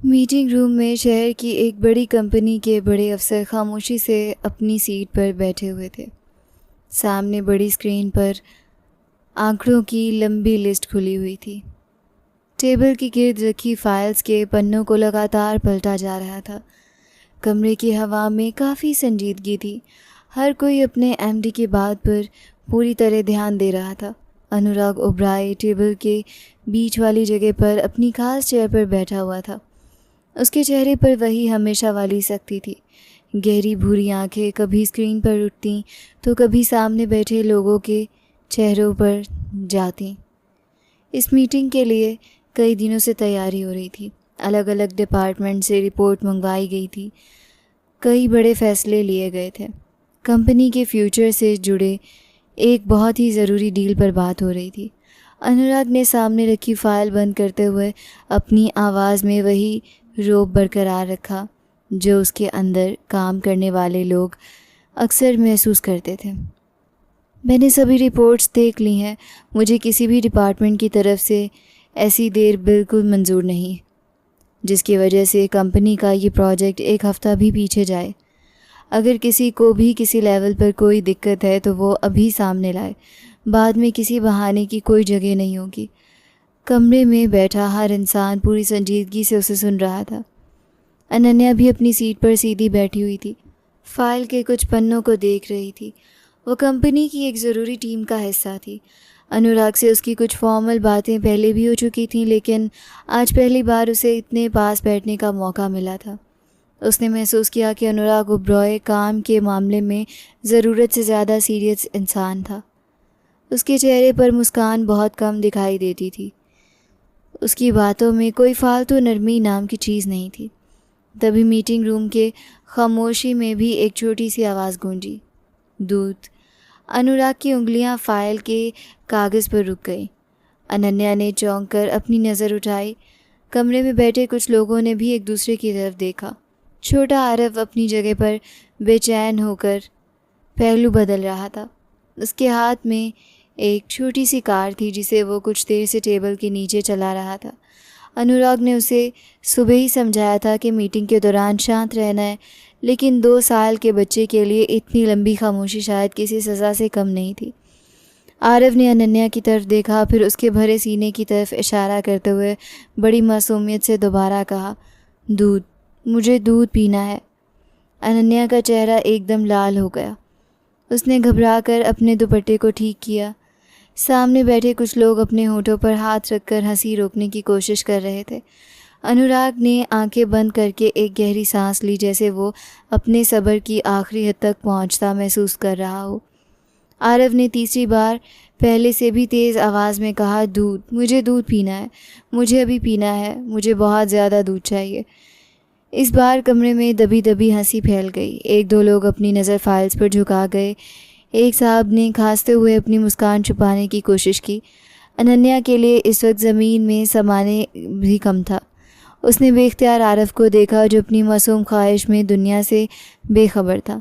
Meeting room में शहर की एक बड़ी कंपनी के बड़े अफसर खामोशी से अपनी सीट पर बैठे हुए थे। सामने बड़ी स्क्रीन पर आंकड़ों की लंबी लिस्ट खुली हुई थी। टेबल के गिर्द रखी फाइल्स के पन्नों को लगातार पलटा जा रहा था। कमरे की हवा में काफ़ी संजीदगी थी। हर कोई अपने एमडी की बात पर पूरी तरह ध्यान दे रहा था। अनुराग ओबराय टेबल के बीच वाली जगह पर अपनी खास चेयर पर बैठा हुआ था। उसके चेहरे पर वही हमेशा वाली सख्ती थी। गहरी भूरी आंखें कभी स्क्रीन पर उठतीं तो कभी सामने बैठे लोगों के चेहरों पर जातीं। इस मीटिंग के लिए कई दिनों से तैयारी हो रही थी। अलग अलग डिपार्टमेंट से रिपोर्ट मंगवाई गई थी। कई बड़े फैसले लिए गए थे। कंपनी के फ्यूचर से जुड़े एक बहुत ही ज़रूरी डील पर बात हो रही थी। अनुराग ने सामने रखी फाइल बंद करते हुए अपनी आवाज़ में वही रौब बरकरार रखा जो उसके अंदर काम करने वाले लोग अक्सर महसूस करते थे। मैंने सभी रिपोर्ट्स देख ली हैं। मुझे किसी भी डिपार्टमेंट की तरफ से ऐसी देर बिल्कुल मंजूर नहीं, जिसकी वजह से कंपनी का ये प्रोजेक्ट एक हफ़्ता भी पीछे जाए। अगर किसी को भी किसी लेवल पर कोई दिक्कत है तो वो अभी सामने लाए। बाद में किसी बहाने की कोई जगह नहीं होगी। कमरे में बैठा हर इंसान पूरी संजीदगी से उसे सुन रहा था। अनन्या भी अपनी सीट पर सीधी बैठी हुई थी। फाइल के कुछ पन्नों को देख रही थी। वो कंपनी की एक ज़रूरी टीम का हिस्सा थी। अनुराग से उसकी कुछ फॉर्मल बातें पहले भी हो चुकी थीं, लेकिन आज पहली बार उसे इतने पास बैठने का मौका मिला था। उसने महसूस किया कि अनुराग ओबराय काम के मामले में ज़रूरत से ज़्यादा सीरियस इंसान था। उसके चेहरे पर मुस्कान बहुत कम दिखाई देती थी। उसकी बातों में कोई फालतू नरमी नाम की चीज़ नहीं थी। तभी मीटिंग रूम के खामोशी में भी एक छोटी सी आवाज़ गूंजी, दूध। अनुराग की उंगलियां फाइल के कागज़ पर रुक गईं। अनन्या ने चौंक कर अपनी नज़र उठाई। कमरे में बैठे कुछ लोगों ने भी एक दूसरे की तरफ देखा। छोटा आरव अपनी जगह पर बेचैन होकर पहलू बदल रहा था। उसके हाथ में एक छोटी सी कार थी जिसे वो कुछ देर से टेबल के नीचे चला रहा था। अनुराग ने उसे सुबह ही समझाया था कि मीटिंग के दौरान शांत रहना है, लेकिन 2 साल के बच्चे के लिए इतनी लंबी खामोशी शायद किसी सज़ा से कम नहीं थी। आरव ने अनन्या की तरफ देखा, फिर उसके भरे सीने की तरफ इशारा करते हुए बड़ी मासूमियत से दोबारा कहा, दूध, मुझे दूध पीना है। अनन्या का चेहरा एकदम लाल हो गया। उसने घबराकर अपने दुपट्टे को ठीक किया। सामने बैठे कुछ लोग अपने होठों पर हाथ रखकर हंसी रोकने की कोशिश कर रहे थे। अनुराग ने आंखें बंद करके एक गहरी सांस ली, जैसे वो अपने सब्र की आखिरी हद तक पहुंचता महसूस कर रहा हो। आरव ने तीसरी बार पहले से भी तेज़ आवाज़ में कहा, दूध, मुझे दूध पीना है, मुझे अभी पीना है, मुझे बहुत ज़्यादा दूध चाहिए। इस बार कमरे में दबी दबी हंसी फैल गई। 1-2 लोग अपनी नज़र फाइल्स पर झुका गए। एक साहब ने खांसते हुए अपनी मुस्कान छुपाने की कोशिश की। अनन्या के लिए इस वक्त ज़मीन में समाने भी कम था। उसने बेख्तियार आरव को देखा जो अपनी मासूम ख्वाहिश में दुनिया से बेखबर था।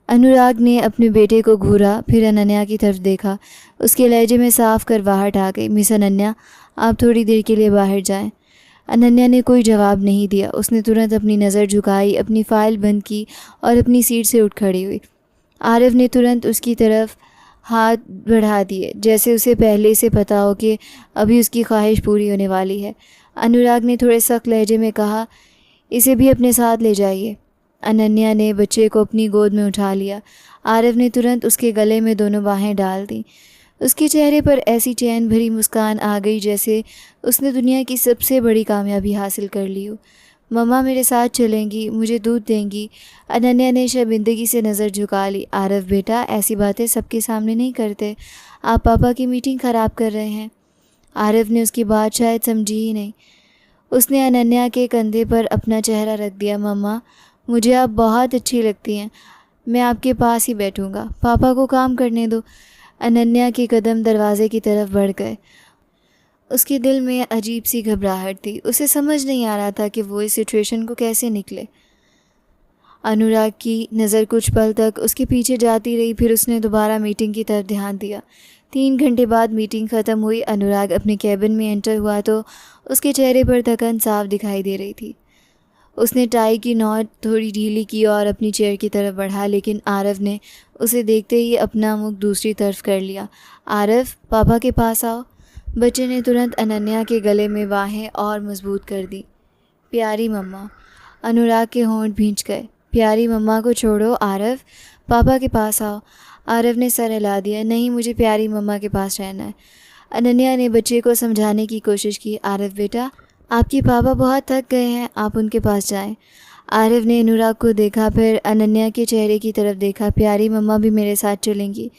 अनुराग ने अपने बेटे को घूरा, फिर अनन्या की तरफ देखा। उसके लहजे में साफ करवाहट आ गई। मिस अनन्या, आप थोड़ी देर के लिए बाहर जाएं। अनन्या ने कोई जवाब नहीं दिया। उसने तुरंत अपनी नज़र झुकाई, अपनी फ़ाइल बंद की और अपनी सीट से उठ खड़ी हुई। आरव ने तुरंत उसकी तरफ हाथ बढ़ा दिए, जैसे उसे पहले से पता हो कि अभी उसकी ख्वाहिश पूरी होने वाली है। अनुराग ने थोड़े सख्त लहजे में कहा, इसे भी अपने साथ ले जाइए। अनन्या ने बच्चे को अपनी गोद में उठा लिया। आरव ने तुरंत उसके गले में दोनों बाहें डाल दी। उसके चेहरे पर ऐसी चैन भरी मुस्कान आ गई जैसे उसने दुनिया की सबसे बड़ी कामयाबी हासिल कर ली हो। मम्मा मेरे साथ चलेंगी, मुझे दूध देंगी। अनन्या ने शर्मिंदगी से नज़र झुका ली। आरव बेटा, ऐसी बातें सबके सामने नहीं करते। आप पापा की मीटिंग ख़राब कर रहे हैं। आरव ने उसकी बात शायद समझी ही नहीं। उसने अनन्या के कंधे पर अपना चेहरा रख दिया। मम्मा, मुझे आप बहुत अच्छी लगती हैं। मैं आपके पास ही बैठूँगा। पापा को काम करने दो। अनन्या के कदम दरवाजे की तरफ बढ़ गए। उसके दिल में अजीब सी घबराहट थी। उसे समझ नहीं आ रहा था कि वो इस सिचुएशन को कैसे निकले। अनुराग की नज़र कुछ पल तक उसके पीछे जाती रही, फिर उसने दोबारा मीटिंग की तरफ ध्यान दिया। 3 घंटे बाद मीटिंग ख़त्म हुई। अनुराग अपने कैबिन में एंटर हुआ तो उसके चेहरे पर थकन साफ दिखाई दे रही थी। उसने टाई की नॉट थोड़ी ढीली की और अपनी चेयर की तरफ बढ़ा, लेकिन आरव ने उसे देखते ही अपना मुख दूसरी तरफ कर लिया। आरव, पापा के पास आओ। बच्चे ने तुरंत अनन्या के गले में बाहें और मजबूत कर दी। प्यारी मम्मा। अनुराग के होंठ भींच गए। प्यारी मम्मा को छोड़ो आरव, पापा के पास आओ। आरव ने सर हिला दिया। नहीं, मुझे प्यारी मम्मा के पास रहना है। अनन्या ने बच्चे को समझाने की कोशिश की। आरव बेटा, आपके पापा बहुत थक गए हैं, आप उनके पास जाएं। आरव ने अनुराग को देखा, फिर अनन्या के चेहरे की तरफ देखा। प्यारी मम्मा भी मेरे साथ चलेंगी।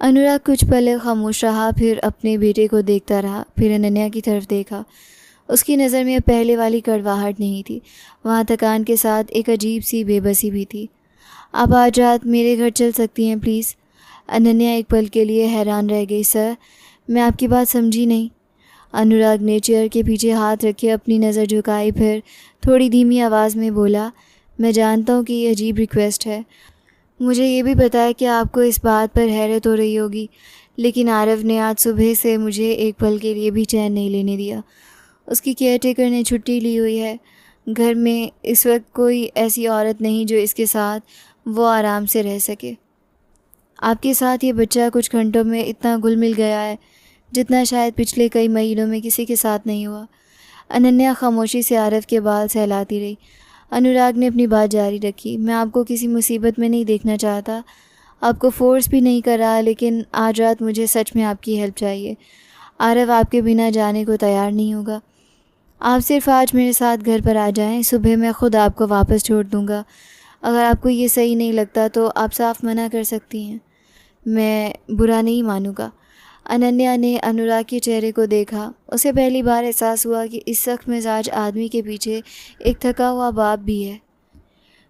अनुराग कुछ पल खामोश रहा, फिर अपने बेटे को देखता रहा, फिर अनन्या की तरफ देखा। उसकी नज़र में अब पहले वाली कड़वाहट नहीं थी, वहाँ थकान के साथ एक अजीब सी बेबसी भी थी। आप आज रात मेरे घर चल सकती हैं प्लीज़। अनन्या एक पल के लिए हैरान रह गई। सर, मैं आपकी बात समझी नहीं। अनुराग ने चेयर के पीछे हाथ रखे अपनी नज़र झुकाई, फिर थोड़ी धीमी आवाज़ में बोला, मैं जानता हूँ कि ये अजीब रिक्वेस्ट है, मुझे ये भी पता है कि आपको इस बात पर हैरत हो रही होगी, लेकिन आरव ने आज सुबह से मुझे एक पल के लिए भी चैन नहीं लेने दिया। उसकी केयरटेकर ने छुट्टी ली हुई है। घर में इस वक्त कोई ऐसी औरत नहीं जो इसके साथ वो आराम से रह सके। आपके साथ ये बच्चा कुछ घंटों में इतना घुल मिल गया है जितना शायद पिछले कई महीनों में किसी के साथ नहीं हुआ। अनन्या खामोशी से आरव के बाल सहलाती रही। अनुराग ने अपनी बात जारी रखी। मैं आपको किसी मुसीबत में नहीं देखना चाहता, आपको फोर्स भी नहीं कर रहा, लेकिन आज रात मुझे सच में आपकी हेल्प चाहिए। आरव आपके बिना जाने को तैयार नहीं होगा। आप सिर्फ आज मेरे साथ घर पर आ जाएं, सुबह मैं ख़ुद आपको वापस छोड़ दूँगा। अगर आपको ये सही नहीं लगता तो आप साफ मना कर सकती हैं, मैं बुरा नहीं मानूँगा। अनन्या ने अनुराग के चेहरे को देखा। उसे पहली बार एहसास हुआ कि इस सख्त मिजाज आदमी के पीछे एक थका हुआ बाप भी है,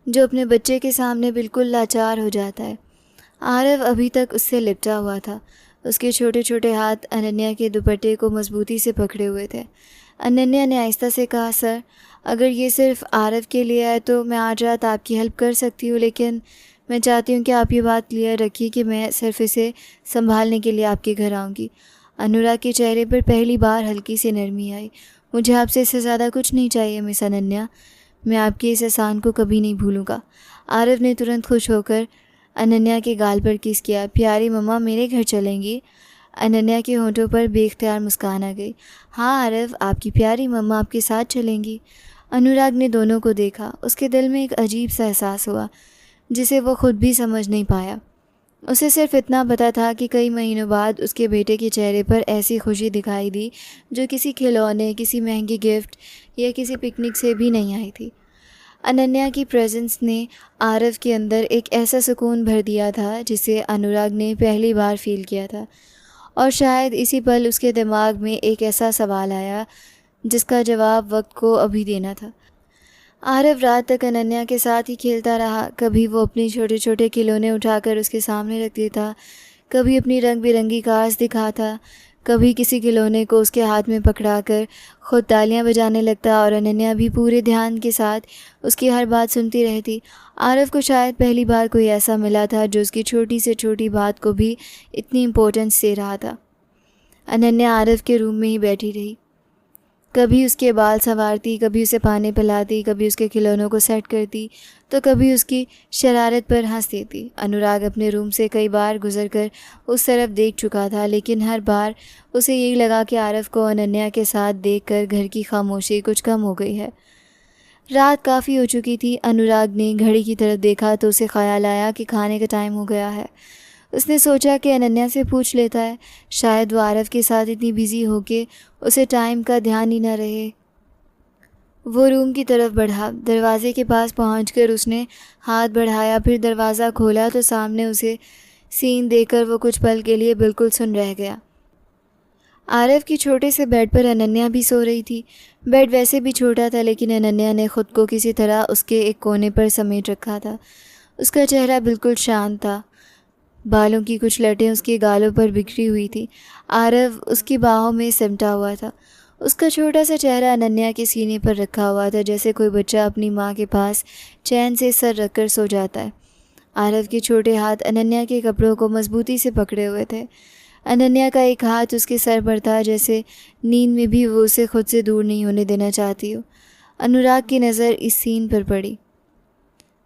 जो अपने बच्चे के सामने बिल्कुल लाचार हो जाता है। आरव अभी तक उससे लिपटा हुआ था। उसके छोटे छोटे हाथ अनन्या के दुपट्टे को मजबूती से पकड़े हुए थे। अनन्या ने आहिस्ता से कहा, सर, अगर ये सिर्फ आरव के लिए है तो मैं आज रात आपकी हेल्प कर सकती हूँ, लेकिन मैं चाहती हूँ कि आप ये बात क्लियर रखिए कि मैं सिर्फ इसे संभालने के लिए आपके घर आऊँगी। अनुराग के चेहरे पर पहली बार हल्की सी नरमी आई। मुझे आपसे इससे ज़्यादा कुछ नहीं चाहिए मिस अनन्या, मैं आपके इस एहसान को कभी नहीं भूलूँगा। आरव ने तुरंत खुश होकर अनन्या के गाल पर किस किया। प्यारी मम्मा मेरे घर चलेंगी। अनन्या के होंठों पर बेख्तियार मुस्कान आ गई। हाँ आरव, आपकी प्यारी मम्मा आपके साथ चलेंगी। अनुराग ने दोनों को देखा। उसके दिल में एक अजीब सा एहसास हुआ जिसे वो खुद भी समझ नहीं पाया। उसे सिर्फ इतना पता था कि कई महीनों बाद उसके बेटे के चेहरे पर ऐसी खुशी दिखाई दी जो किसी खिलौने, किसी महंगी गिफ्ट या किसी पिकनिक से भी नहीं आई थी। अनन्या की प्रेजेंस ने आरव के अंदर एक ऐसा सुकून भर दिया था जिसे अनुराग ने पहली बार फील किया था, और शायद इसी पल उसके दिमाग में एक ऐसा सवाल आया जिसका जवाब वक्त को अभी देना था। आरव रात तक अनन्या के साथ ही खेलता रहा। कभी वो अपने छोटे छोटे खिलौने उठाकर उसके सामने रख देता, कभी अपनी रंग बिरंगी कार्स दिखाता, कभी किसी खिलौने को उसके हाथ में पकड़ाकर खुद तालियां बजाने लगता, और अनन्या भी पूरे ध्यान के साथ उसकी हर बात सुनती रहती। आरव को शायद पहली बार कोई ऐसा मिला था जो उसकी छोटी से छोटी बात को भी इतनी इम्पोर्टेंस दे रहा था। अनन्या आरव के रूम में ही बैठी रही। कभी उसके बाल संवारती, कभी उसे पानी पिलाती, कभी उसके खिलौनों को सेट करती, तो कभी उसकी शरारत पर हंस देती। अनुराग अपने रूम से कई बार गुजरकर उस तरफ देख चुका था, लेकिन हर बार उसे यही लगा कि आरव को अनन्या के साथ देखकर घर की खामोशी कुछ कम हो गई है। रात काफ़ी हो चुकी थी। अनुराग ने घड़ी की तरफ देखा तो उसे ख्याल आया कि खाने का टाइम हो गया है। उसने सोचा कि अनन्या से पूछ लेता है, शायद वो आरव के साथ इतनी बिजी हो के उसे टाइम का ध्यान ही न रहे। वो रूम की तरफ बढ़ा। दरवाजे के पास पहुंचकर उसने हाथ बढ़ाया, फिर दरवाज़ा खोला तो सामने उसे सीन देखकर वो कुछ पल के लिए बिल्कुल सुन रह गया। आरव की छोटे से बेड पर अनन्या भी सो रही थी। बेड वैसे भी छोटा था, लेकिन अनन्या ने खुद को किसी तरह उसके एक कोने पर समेट रखा था। उसका चेहरा बिल्कुल शांत था। बालों की कुछ लटें उसके गालों पर बिखरी हुई थी। आरव उसकी बाहों में सिमटा हुआ था। उसका छोटा सा चेहरा अनन्या के सीने पर रखा हुआ था, जैसे कोई बच्चा अपनी माँ के पास चैन से सर रखकर सो जाता है। आरव के छोटे हाथ अनन्या के कपड़ों को मजबूती से पकड़े हुए थे। अनन्या का एक हाथ उसके सर पर था, जैसे नींद में भी वो उसे खुद से दूर नहीं होने देना चाहती हो। अनुराग की नज़र इस सीन पर पड़ी।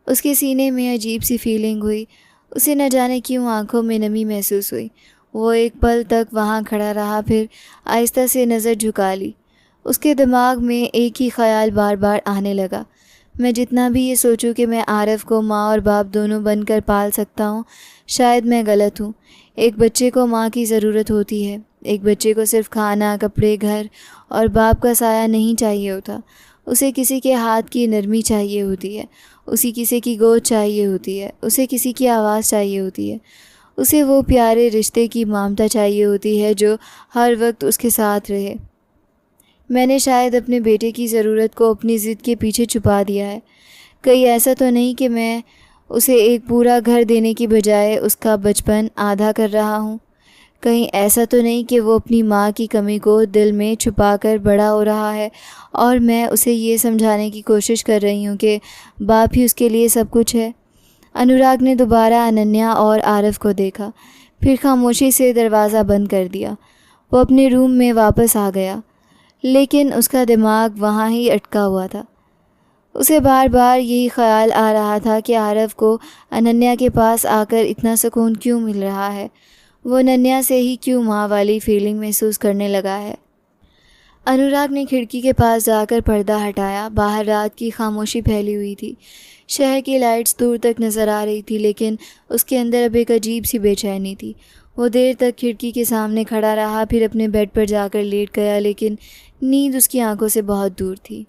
उसके सीने में अजीब सी फीलिंग हुई। उसे न जाने क्यों आंखों में नमी महसूस हुई। वो एक पल तक वहाँ खड़ा रहा, फिर आहिस्ता से नज़र झुका ली। उसके दिमाग में एक ही ख्याल बार बार आने लगा। मैं जितना भी ये सोचूं कि मैं आरव को माँ और बाप दोनों बनकर पाल सकता हूँ, शायद मैं गलत हूँ। एक बच्चे को माँ की ज़रूरत होती है। एक बच्चे को सिर्फ खाना, कपड़े, घर और बाप का साया नहीं चाहिए होता। उसे किसी के हाथ की नरमी चाहिए होती है। उसे किसी की गोद चाहिए होती है। उसे किसी की आवाज़ चाहिए होती है। उसे वो प्यारे रिश्ते की ममता चाहिए होती है जो हर वक्त उसके साथ रहे। मैंने शायद अपने बेटे की ज़रूरत को अपनी ज़िद के पीछे छुपा दिया है। कहीं ऐसा तो नहीं कि मैं उसे एक पूरा घर देने की बजाय उसका बचपन आधा कर रहा हूँ। कहीं ऐसा तो नहीं कि वो अपनी माँ की कमी को दिल में छुपाकर बड़ा हो रहा है और मैं उसे ये समझाने की कोशिश कर रही हूँ कि बाप ही उसके लिए सब कुछ है। अनुराग ने दोबारा अनन्या और आरव को देखा, फिर खामोशी से दरवाज़ा बंद कर दिया। वो अपने रूम में वापस आ गया, लेकिन उसका दिमाग वहाँ ही अटका हुआ था। उसे बार बार यही ख्याल आ रहा था कि आरव को अनन्या के पास आकर इतना सुकून क्यों मिल रहा है। वो अनन्या से ही क्यों माँ वाली फीलिंग महसूस करने लगा है। अनुराग ने खिड़की के पास जाकर पर्दा हटाया। बाहर रात की खामोशी फैली हुई थी। शहर की लाइट्स दूर तक नज़र आ रही थी, लेकिन उसके अंदर अब एक अजीब सी बेचैनी थी। वो देर तक खिड़की के सामने खड़ा रहा, फिर अपने बेड पर जाकर लेट गया, लेकिन नींद उसकी आंखों से बहुत दूर थी।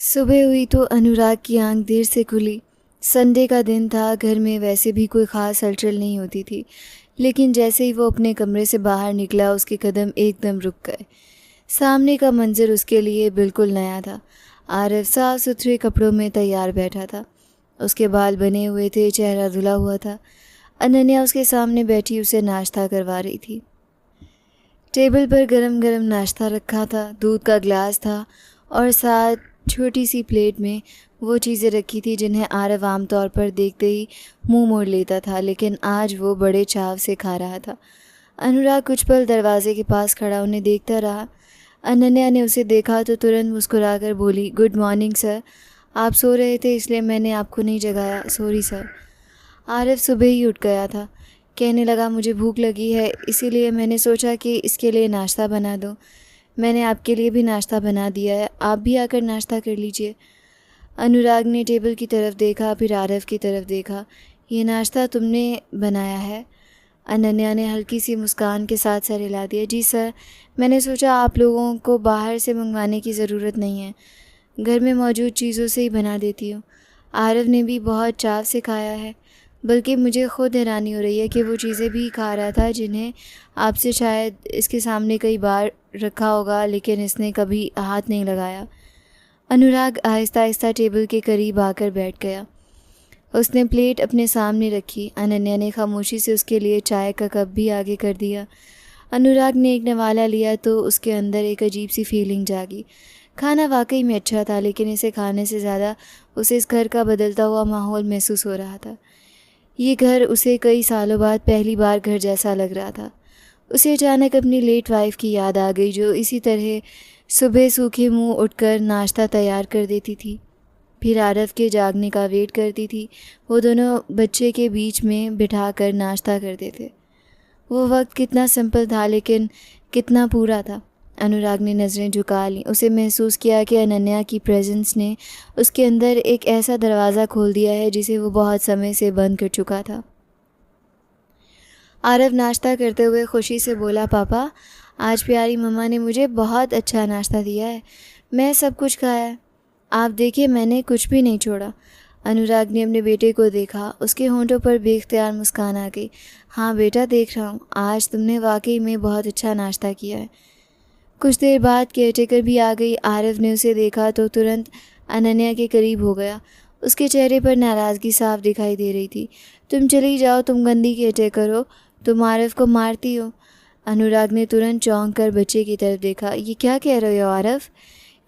सुबह हुई तो अनुराग की आंख देर से खुली। संडे का दिन था, घर में वैसे भी कोई ख़ास हलचल नहीं होती थी, लेकिन जैसे ही वो अपने कमरे से बाहर निकला, उसके कदम एकदम रुक गए। सामने का मंजर उसके लिए बिल्कुल नया था। आरव साफ सुथरे कपड़ों में तैयार बैठा था। उसके बाल बने हुए थे, चेहरा धुला हुआ था। अनन्या उसके सामने बैठी उसे नाश्ता करवा रही थी। टेबल पर गरम गरम नाश्ता रखा था, दूध का गिलास था और साथ छोटी सी प्लेट में वो चीज़ें रखी थी जिन्हें आरव आमतौर पर देखते ही मुंह मोड़ लेता था, लेकिन आज वो बड़े चाव से खा रहा था। अनुराग कुछ पल दरवाजे के पास खड़ा उन्हें देखता रहा। अनन्या ने उसे देखा तो तुरंत मुस्कुराकर बोली, गुड मॉर्निंग सर। आप सो रहे थे इसलिए मैंने आपको नहीं जगाया, सॉरी सर। आरव सुबह ही उठ गया था। कहने लगा, मुझे भूख लगी है, इसीलिए मैंने सोचा कि इसके लिए नाश्ता बना दूं। मैंने आपके लिए भी नाश्ता बना दिया है, आप भी आकर नाश्ता कर लीजिए। अनुराग ने टेबल की तरफ देखा, फिर आरव की तरफ देखा। ये नाश्ता तुमने बनाया है? अनन्या ने हल्की सी मुस्कान के साथ सर हिला दिया। जी सर, मैंने सोचा आप लोगों को बाहर से मंगवाने की ज़रूरत नहीं है, घर में मौजूद चीज़ों से ही बना देती हूँ। आरव ने भी बहुत चाव से खाया है, बल्कि मुझे खुद हैरानी हो रही है कि वो चीज़ें भी खा रहा था जिन्हें आपसे शायद इसके सामने कई बार रखा होगा, लेकिन इसने कभी हाथ नहीं लगाया। अनुराग आहिस्ता आहिस्ता टेबल के करीब आकर बैठ गया। उसने प्लेट अपने सामने रखी। अनन्या ने खामोशी से उसके लिए चाय का कप भी आगे कर दिया। अनुराग ने एक नवाला लिया तो उसके अंदर एक अजीब सी फीलिंग जागी। खाना वाकई में अच्छा था, लेकिन इसे खाने से ज़्यादा उसे इस घर का बदलता हुआ माहौल महसूस हो रहा था। ये घर उसे कई सालों बाद पहली बार घर जैसा लग रहा था। उसे अचानक अपनी लेट वाइफ की याद आ गई, जो इसी तरह सुबह सूखे मुंह उठकर नाश्ता तैयार कर देती थी, फिर आरव के जागने का वेट करती थी। वो दोनों बच्चे के बीच में बिठाकर नाश्ता करते थे। वो वक्त कितना सिंपल था, लेकिन कितना पूरा था। अनुराग ने नज़रें झुका लीं। उसे महसूस किया कि अनन्या की प्रेजेंस ने उसके अंदर एक ऐसा दरवाज़ा खोल दिया है जिसे वो बहुत समय से बंद कर चुका था। आरव नाश्ता करते हुए खुशी से बोला, पापा, आज प्यारी मम्मा ने मुझे बहुत अच्छा नाश्ता दिया है। मैं सब कुछ खाया है, आप देखिए मैंने कुछ भी नहीं छोड़ा। अनुराग ने अपने बेटे को देखा। उसके होंठों पर बेख्तियार मुस्कान आ गई। हाँ बेटा, देख रहा हूँ, आज तुमने वाकई में बहुत अच्छा नाश्ता किया है। कुछ देर बाद केयरटेकर भी आ गई। आरव ने उसे देखा तो तुरंत अनन्या के करीब हो गया। उसके चेहरे पर नाराज़गी साफ दिखाई दे रही थी। तुम चली जाओ, तुम गंदी केयरटेकर हो, तुम आरव को मारती हो। अनुराग ने तुरंत चौंक कर बच्चे की तरफ देखा। ये क्या कह रहे हो आरव?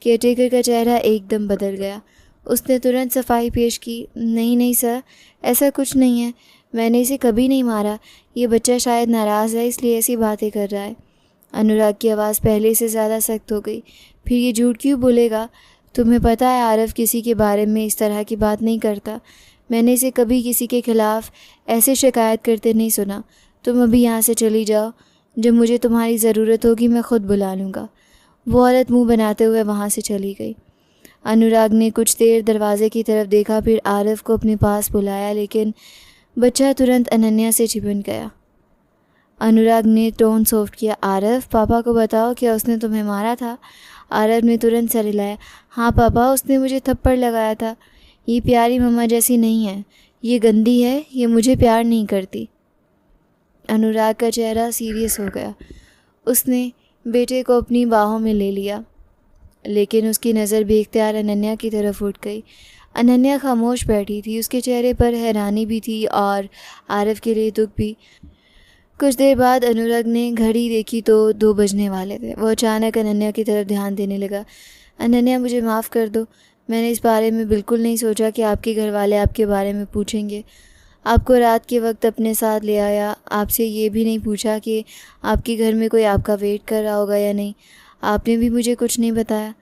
केयरटेकर का चेहरा एकदम बदल गया। उसने तुरंत सफाई पेश की। नहीं नहीं सर, ऐसा कुछ नहीं है, मैंने इसे कभी नहीं मारा। ये बच्चा शायद नाराज़ है इसलिए ऐसी बातें कर रहा है। अनुराग की आवाज़ पहले से ज़्यादा सख्त हो गई। फिर ये झूठ क्यों बोलेगा? तुम्हें पता है आरव किसी के बारे में इस तरह की बात नहीं करता। मैंने इसे कभी किसी के खिलाफ ऐसे शिकायत करते नहीं सुना। तुम अभी यहाँ से चली जाओ, जब मुझे तुम्हारी ज़रूरत होगी मैं खुद बुला लूँगा। वो औरत मुंह बनाते हुए वहाँ से चली गई। अनुराग ने कुछ देर दरवाजे की तरफ देखा, फिर आरव को अपने पास बुलाया, लेकिन बच्चा तुरंत अनन्या से चिपक गया। अनुराग ने टोन सॉफ्ट किया, आरव पापा को बताओ, क्या उसने तुम्हें मारा था? आरव ने तुरंत सर हिलाया, हाँ पापा, उसने मुझे थप्पड़ लगाया था। ये प्यारी मम्मा जैसी नहीं है, ये गंदी है, ये मुझे प्यार नहीं करती। अनुराग का चेहरा सीरियस हो गया। उसने बेटे को अपनी बाहों में ले लिया, लेकिन उसकी नज़र बेख्तियार अनन्या की तरफ उठ गई। अनन्या खामोश बैठी थी, उसके चेहरे पर हैरानी भी थी और आरव के लिए दुख भी। कुछ देर बाद अनुराग ने घड़ी देखी तो 2 बजने वाले थे। वो अचानक अनन्या की तरफ ध्यान देने लगा। अनन्या, मुझे माफ़ कर दो, मैंने इस बारे में बिल्कुल नहीं सोचा कि आपके घर वाले आपके बारे में पूछेंगे। आपको रात के वक्त अपने साथ ले आया, आपसे ये भी नहीं पूछा कि आपके घर में कोई आपका वेट कर रहा होगा या नहीं। आपने भी मुझे कुछ नहीं बताया।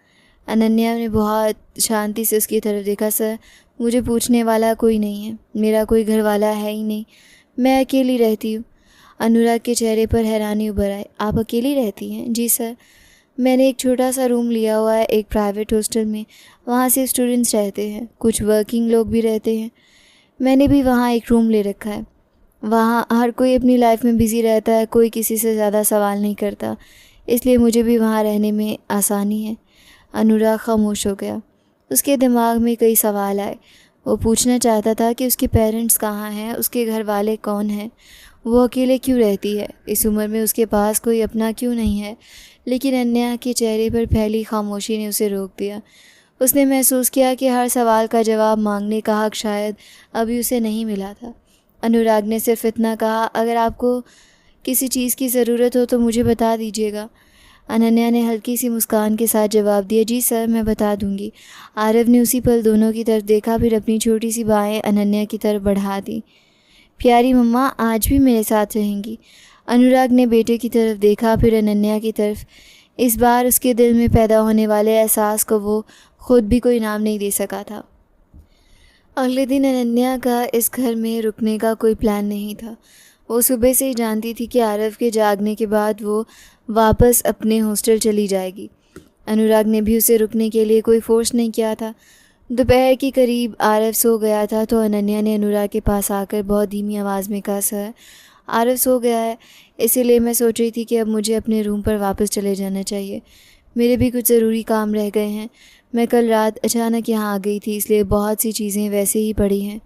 अनन्या ने बहुत शांति से उसकी तरफ देखा। सर, मुझे पूछने वाला कोई नहीं है, मेरा कोई घर वाला है ही नहीं, मैं अकेली रहती हूँ। अनुराग के चेहरे पर हैरानी उभर आई। आप अकेली रहती हैं? जी सर, मैंने एक छोटा सा रूम लिया हुआ है एक प्राइवेट हॉस्टल में। वहाँ से स्टूडेंट्स रहते हैं, कुछ वर्किंग लोग भी रहते हैं। मैंने भी वहाँ एक रूम ले रखा है। वहाँ हर कोई अपनी लाइफ में बिज़ी रहता है, कोई किसी से ज़्यादा सवाल नहीं करता, इसलिए मुझे भी वहाँ रहने में आसानी है। अनुराग खामोश हो गया। उसके दिमाग में कई सवाल आए। वो पूछना चाहता था कि उसके पेरेंट्स कहाँ हैं, उसके घर वाले कौन हैं, वो अकेले क्यों रहती है, इस उम्र में उसके पास कोई अपना क्यों नहीं है। लेकिन अनन्या के चेहरे पर फैली खामोशी ने उसे रोक दिया। उसने महसूस किया कि हर सवाल का जवाब मांगने का हक शायद अभी उसे नहीं मिला था। अनुराग ने सिर्फ इतना कहा, अगर आपको किसी चीज़ की ज़रूरत हो तो मुझे बता दीजिएगा। अनन्या ने हल्की सी मुस्कान के साथ जवाब दिया, जी सर, मैं बता दूंगी। आरव ने उसी पल दोनों की तरफ देखा, फिर अपनी छोटी सी बाहें अनन्या की तरफ बढ़ा दी। प्यारी मम्मा आज भी मेरे साथ रहेंगी। अनुराग ने बेटे की तरफ देखा, फिर अनन्या की तरफ। इस बार उसके दिल में पैदा होने वाले एहसास को वो खुद भी कोई नाम नहीं दे सका था। अगले दिन अनन्या का इस घर में रुकने का कोई प्लान नहीं था। वो सुबह से ही जानती थी कि आरव के जागने के बाद वो वापस अपने हॉस्टल चली जाएगी। अनुराग ने भी उसे रुकने के लिए कोई फोर्स नहीं किया था। दोपहर के करीब आरव सो गया था तो अनन्या ने अनुराग के पास आकर बहुत धीमी आवाज़ में कहा, सर, आरव सो गया है, इसीलिए मैं सोच रही थी कि अब मुझे अपने रूम पर वापस चले जाना चाहिए। मेरे भी कुछ ज़रूरी काम रह गए हैं। मैं कल रात अचानक यहाँ आ गई थी, इसलिए बहुत सी चीज़ें वैसे ही पड़ी हैं।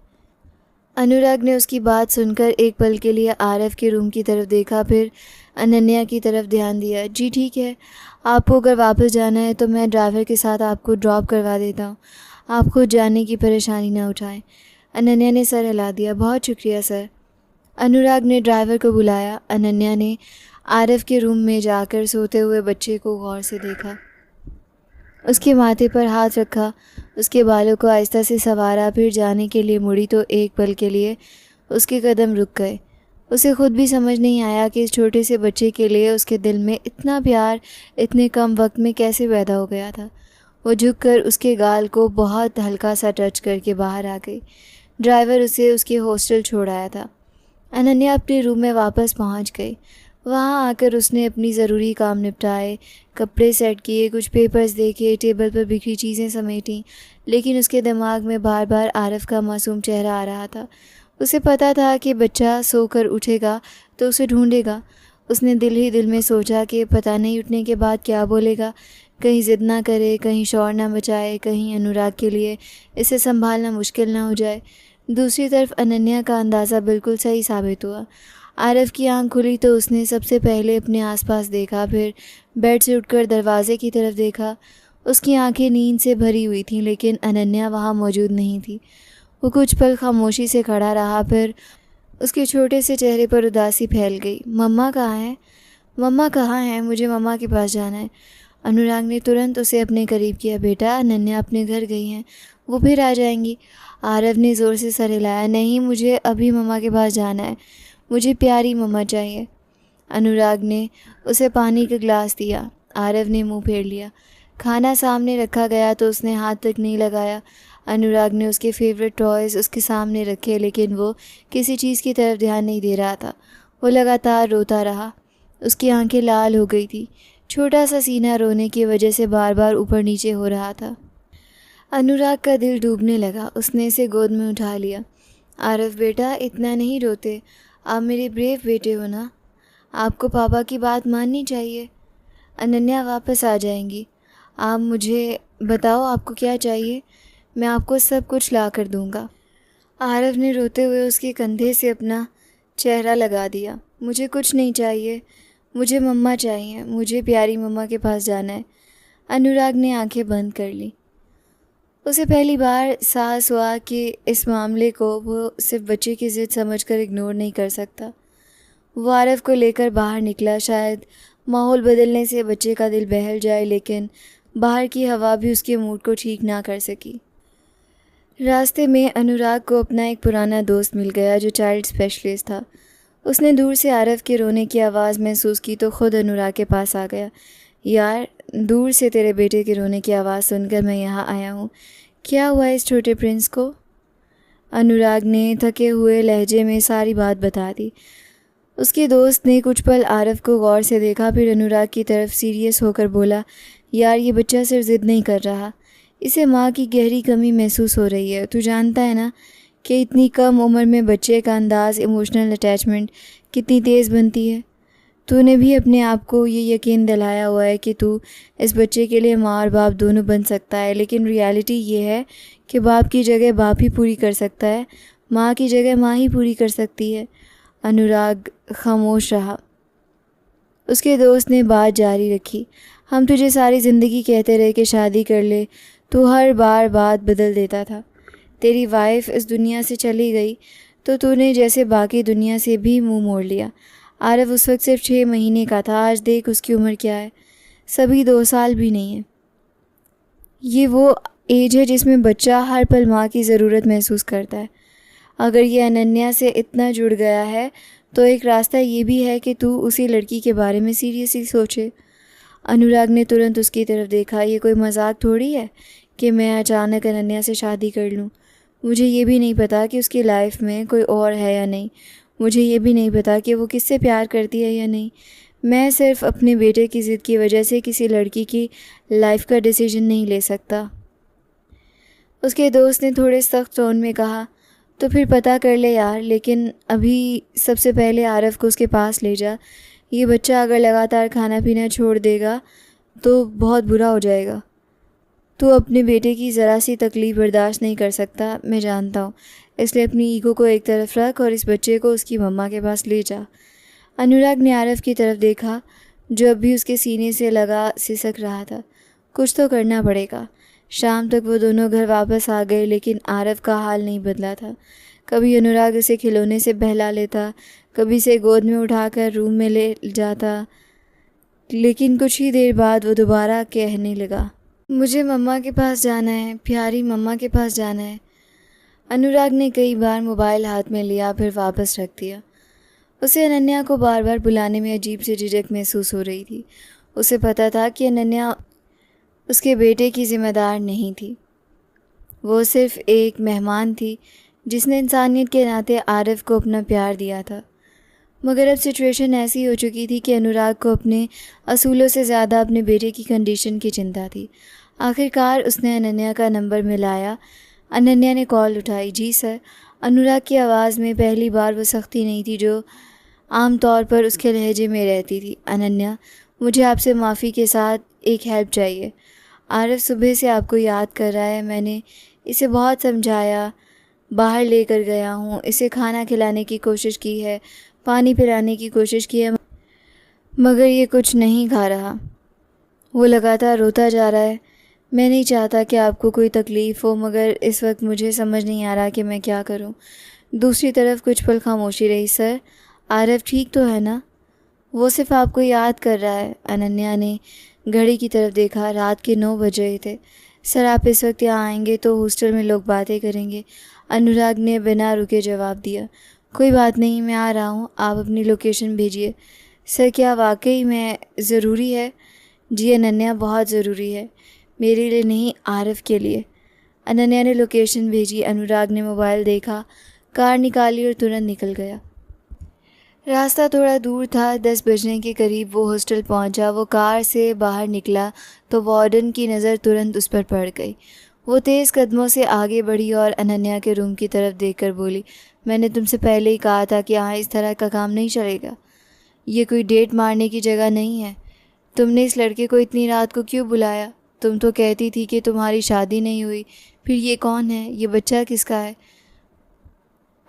अनुराग ने उसकी बात सुनकर एक पल के लिए आरव के रूम की तरफ देखा, फिर अनन्या की तरफ ध्यान दिया। जी ठीक है, आपको अगर वापस जाना है तो मैं ड्राइवर के साथ आपको ड्रॉप करवा देता हूँ, आप खुद जाने की परेशानी ना उठाएं। अनन्या ने सर हिला दिया। बहुत शुक्रिया सर। अनुराग ने ड्राइवर को बुलाया। अनन्या ने आरव के रूम में जाकर सोते हुए बच्चे को गौर से देखा, उसके माथे पर हाथ रखा, उसके बालों को आहिस्ता से संवारा, फिर जाने के लिए मुड़ी तो एक पल के लिए उसके कदम रुक गए। उसे खुद भी समझ नहीं आया कि इस छोटे से बच्चे के लिए उसके दिल में इतना प्यार इतने कम वक्त में कैसे पैदा हो गया था। वो झुककर उसके गाल को बहुत हल्का सा टच करके बाहर आ गई। ड्राइवर उसे उसके हॉस्टल छोड़ आया था। अनन्या अपने रूम में वापस पहुंच गई। वहां आकर उसने अपनी ज़रूरी काम निपटाए, कपड़े सेट किए, कुछ पेपर्स देखे, टेबल पर बिखरी चीज़ें समेटी, लेकिन उसके दिमाग में बार बार आरव का मासूम चेहरा आ रहा था। उसे पता था कि बच्चा सोकर उठेगा तो उसे ढूंढेगा। उसने दिल ही दिल में सोचा कि पता नहीं उठने के बाद क्या बोलेगा, कहीं ज़िद ना करे, कहीं शोर ना मचाए, कहीं अनुराग के लिए इसे संभालना मुश्किल ना हो जाए। दूसरी तरफ अनन्या का अंदाज़ा बिल्कुल सही साबित हुआ। आरव की आंख खुली तो उसने सबसे पहले अपने आसपास देखा, फिर बेड से उठकर दरवाजे की तरफ देखा। उसकी आंखें नींद से भरी हुई थीं, लेकिन अनन्या वहाँ मौजूद नहीं थी। वो कुछ पल खामोशी से खड़ा रहा, फिर उसके छोटे से चेहरे पर उदासी फैल गई। मम्मा कहाँ है? मम्मा कहाँ है? मुझे मम्मा के पास जाना है। अनुराग ने तुरंत उसे अपने करीब किया। बेटा, अनन्या अपने घर गई हैं, वो फिर आ जाएंगी। आरव ने ज़ोर से सर हिलाया। नहीं, मुझे अभी मम्मा के पास जाना है, मुझे प्यारी मम्मा चाहिए। अनुराग ने उसे पानी का गिलास दिया। आरव ने मुंह फेर लिया। खाना सामने रखा गया तो उसने हाथ तक नहीं लगाया। अनुराग ने उसके फेवरेट टॉयज़ उसके सामने रखे, लेकिन वो किसी चीज़ की तरफ ध्यान नहीं दे रहा था। वो लगातार रोता रहा। उसकी आंखें लाल हो गई थी। छोटा सा सीना रोने की वजह से बार बार ऊपर नीचे हो रहा था। अनुराग का दिल डूबने लगा। उसने इसे गोद में उठा लिया। आरव बेटा, इतना नहीं रोते। आप मेरे ब्रेव बेटे हो ना। आपको पापा की बात माननी चाहिए। अनन्या वापस आ जाएंगी। आप मुझे बताओ आपको क्या चाहिए, मैं आपको सब कुछ ला कर दूँगा। आरव ने रोते हुए उसके कंधे से अपना चेहरा लगा दिया। मुझे कुछ नहीं चाहिए, मुझे मम्मा चाहिए, मुझे प्यारी मम्मा के पास जाना है। अनुराग ने आंखें बंद कर ली। उसे पहली बार एहसास हुआ कि इस मामले को वो सिर्फ बच्चे की ज़िद समझकर इग्नोर नहीं कर सकता। वो आरव को लेकर बाहर निकला। शायद माहौल बदलने से बच्चे का दिल बहल जाए, लेकिन बाहर की हवा भी उसके मूड को ठीक ना कर सकी। रास्ते में अनुराग को अपना एक पुराना दोस्त मिल गया जो चाइल्ड स्पेशलिस्ट था। उसने दूर से आरव के रोने की आवाज़ महसूस की तो खुद अनुराग के पास आ गया। यार, दूर से तेरे बेटे के रोने की आवाज़ सुनकर मैं यहाँ आया हूँ। क्या हुआ इस छोटे प्रिंस को? अनुराग ने थके हुए लहजे में सारी बात बता दी। उसके दोस्त ने कुछ पल आरव को गौर से देखा, फिर अनुराग की तरफ सीरियस होकर बोला, यार ये बच्चा सिर्फ ज़िद नहीं कर रहा, इसे माँ की गहरी कमी महसूस हो रही है। तू जानता है ना कि इतनी कम उम्र में बच्चे का अंदाज़, इमोशनल अटैचमेंट कितनी तेज़ बनती है। तूने भी अपने आप को ये यकीन दिलाया हुआ है कि तू इस बच्चे के लिए माँ और बाप दोनों बन सकता है, लेकिन रियलिटी ये है कि बाप की जगह बाप ही पूरी कर सकता है, माँ की जगह माँ ही पूरी कर सकती है। अनुराग खामोश रहा। उसके दोस्त ने बात जारी रखी, हम तुझे सारी ज़िंदगी कहते रहे कि शादी कर ले, तू हर बार बात बदल देता था। तेरी वाइफ इस दुनिया से चली गई तो तूने जैसे बाकी दुनिया से भी मुंह मोड़ लिया। आरव उस वक्त सिर्फ 6 महीने का था, आज देख उसकी उम्र क्या है, सभी 2 साल भी नहीं है। ये वो एज है जिसमें बच्चा हर पल माँ की ज़रूरत महसूस करता है। अगर ये अनन्या से इतना जुड़ गया है तो एक रास्ता ये भी है कि तू उसी लड़की के बारे में सीरियसली सोचे। अनुराग ने तुरंत उसकी तरफ देखा। ये कोई मजाक थोड़ी है कि मैं अचानक अनन्या से शादी कर लूँ। मुझे ये भी नहीं पता कि उसकी लाइफ में कोई और है या नहीं। मुझे ये भी नहीं पता कि वो किससे प्यार करती है या नहीं। मैं सिर्फ अपने बेटे की ज़िद की वजह से किसी लड़की की लाइफ का डिसीजन नहीं ले सकता। उसके दोस्त ने थोड़े सख्त टोन में कहा, तो फिर पता कर ले यार, लेकिन अभी सबसे पहले आरव को उसके पास ले जा। ये बच्चा अगर लगातार खाना पीना छोड़ देगा तो बहुत बुरा हो जाएगा। तू अपने बेटे की ज़रा सी तकलीफ़ बर्दाश्त नहीं कर सकता, मैं जानता हूँ, इसलिए अपनी ईगो को एक तरफ रख और इस बच्चे को उसकी मम्मा के पास ले जा। अनुराग ने आरव की तरफ देखा जो अब भी उसके सीने से लगा सिसक रहा था। कुछ तो करना पड़ेगा। शाम तक वो दोनों घर वापस आ गए, लेकिन आरव का हाल नहीं बदला था। कभी अनुराग उसे खिलौने से बहला लेता, कभी से गोद में उठाकर रूम में ले जाता, लेकिन कुछ ही देर बाद वो दोबारा कहने लगा, मुझे मम्मा के पास जाना है, प्यारी मम्मा के पास जाना है। अनुराग ने कई बार मोबाइल हाथ में लिया, फिर वापस रख दिया। उसे अनन्या को बार बार बुलाने में अजीब सी झिझक महसूस हो रही थी। उसे पता था कि अनन्या उसके बेटे की जिम्मेदार नहीं थी, वो सिर्फ एक मेहमान थी जिसने इंसानियत के नाते आरिफ को अपना प्यार दिया था। मगर अब सिचुएशन ऐसी हो चुकी थी कि अनुराग को अपने असूलों से ज़्यादा अपने बेटे की कंडीशन की चिंता थी। आखिरकार उसने अनन्या का नंबर मिलाया। अनन्या ने कॉल उठाई। जी सर। अनुराग की आवाज़ में पहली बार वो सख्ती नहीं थी जो आम तौर पर उसके लहजे में रहती थी। अनन्या, मुझे आपसे माफ़ी के साथ एक हेल्प चाहिए। आरिफ सुबह से आपको याद कर रहा है। मैंने इसे बहुत समझाया, बाहर लेकर गया हूँ, इसे खाना खिलाने की कोशिश की है, पानी पिलाने की कोशिश की है, मगर ये कुछ नहीं खा रहा। वो लगातार रोता जा रहा है। मैं नहीं चाहता कि आपको कोई तकलीफ़ हो, मगर इस वक्त मुझे समझ नहीं आ रहा कि मैं क्या करूं। दूसरी तरफ कुछ पल खामोशी रही। सर, आरिफ ठीक तो है ना? वो सिर्फ आपको याद कर रहा है। अनन्या ने घड़ी की तरफ देखा। रात के 9 बज रहे थे। सर, आप इस वक्त यहाँ आएंगे तो हॉस्टल में लोग बातें करेंगे। अनुराग ने बिना रुके जवाब दिया। कोई बात नहीं, मैं आ रहा हूँ, आप अपनी लोकेशन भेजिए। सर, क्या वाकई में ज़रूरी है जी अनन्या, बहुत ज़रूरी है, मेरे लिए नहीं आरव के लिए। अनन्या ने लोकेशन भेजी। अनुराग ने मोबाइल देखा, कार निकाली और तुरंत निकल गया। रास्ता थोड़ा दूर था। 10 बजने के करीब वो हॉस्टल पहुंचा। वो कार से बाहर निकला तो वार्डन की नज़र तुरंत उस पर पड़ गई। वो तेज़ कदमों से आगे बढ़ी और अनन्या के रूम की तरफ देखकर बोली, मैंने तुमसे पहले ही कहा था कि यहाँ इस तरह का काम नहीं चलेगा। ये कोई डेट मारने की जगह नहीं है। तुमने इस लड़के को इतनी रात को क्यों बुलाया? तुम तो कहती थी कि तुम्हारी शादी नहीं हुई। फिर ये कौन है? ये बच्चा किसका है?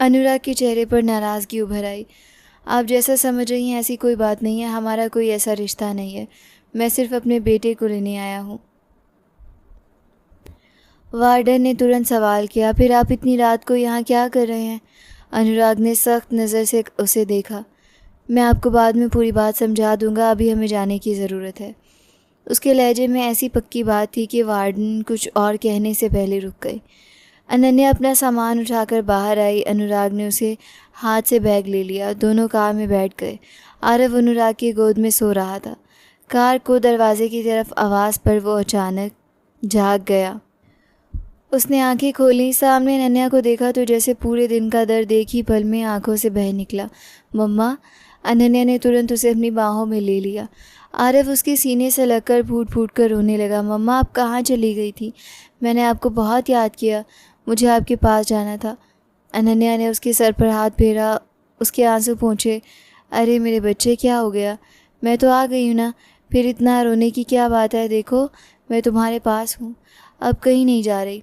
अनुराग के चेहरे पर नाराज़गी उभर आई। आप जैसा समझ रही हैं ऐसी कोई बात नहीं है। हमारा कोई ऐसा रिश्ता नहीं है। मैं सिर्फ अपने बेटे को लेने आया हूँ। वार्डन ने तुरंत सवाल किया, फिर आप इतनी रात को यहाँ क्या कर रहे हैं? अनुराग ने सख्त नज़र से उसे देखा। मैं आपको बाद में पूरी बात समझा दूंगा, अभी हमें जाने की ज़रूरत है। उसके लहजे में ऐसी पक्की बात थी कि वार्डन कुछ और कहने से पहले रुक गई। अनन्या अपना सामान उठाकर बाहर आई। अनुराग ने उसे हाथ से बैग ले लिया। दोनों कार में बैठ गए। आरव अनुराग की गोद में सो रहा था। कार को दरवाजे की तरफ आवाज़ पर वो अचानक जाग गया। उसने आंखें खोली। सामने अनन्या को देखा तो जैसे पूरे दिन का दर्द एक ही पल में आंखों से बह निकला। मम्मा! अनन्या ने तुरंत उसे अपनी बाहों में ले लिया। आरव उसके सीने से लगकर फूट फूट कर रोने लगा। मम्मा, आप कहाँ चली गई थी? मैंने आपको बहुत याद किया। मुझे आपके पास जाना था। अनन्या ने उसके सर पर हाथ फेरा। उसके आंसू पोंछे। अरे मेरे बच्चे, क्या हो गया? मैं तो आ गई हूँ ना, फिर इतना रोने की क्या बात है? देखो, मैं तुम्हारे पास हूँ, अब कहीं नहीं जा रही।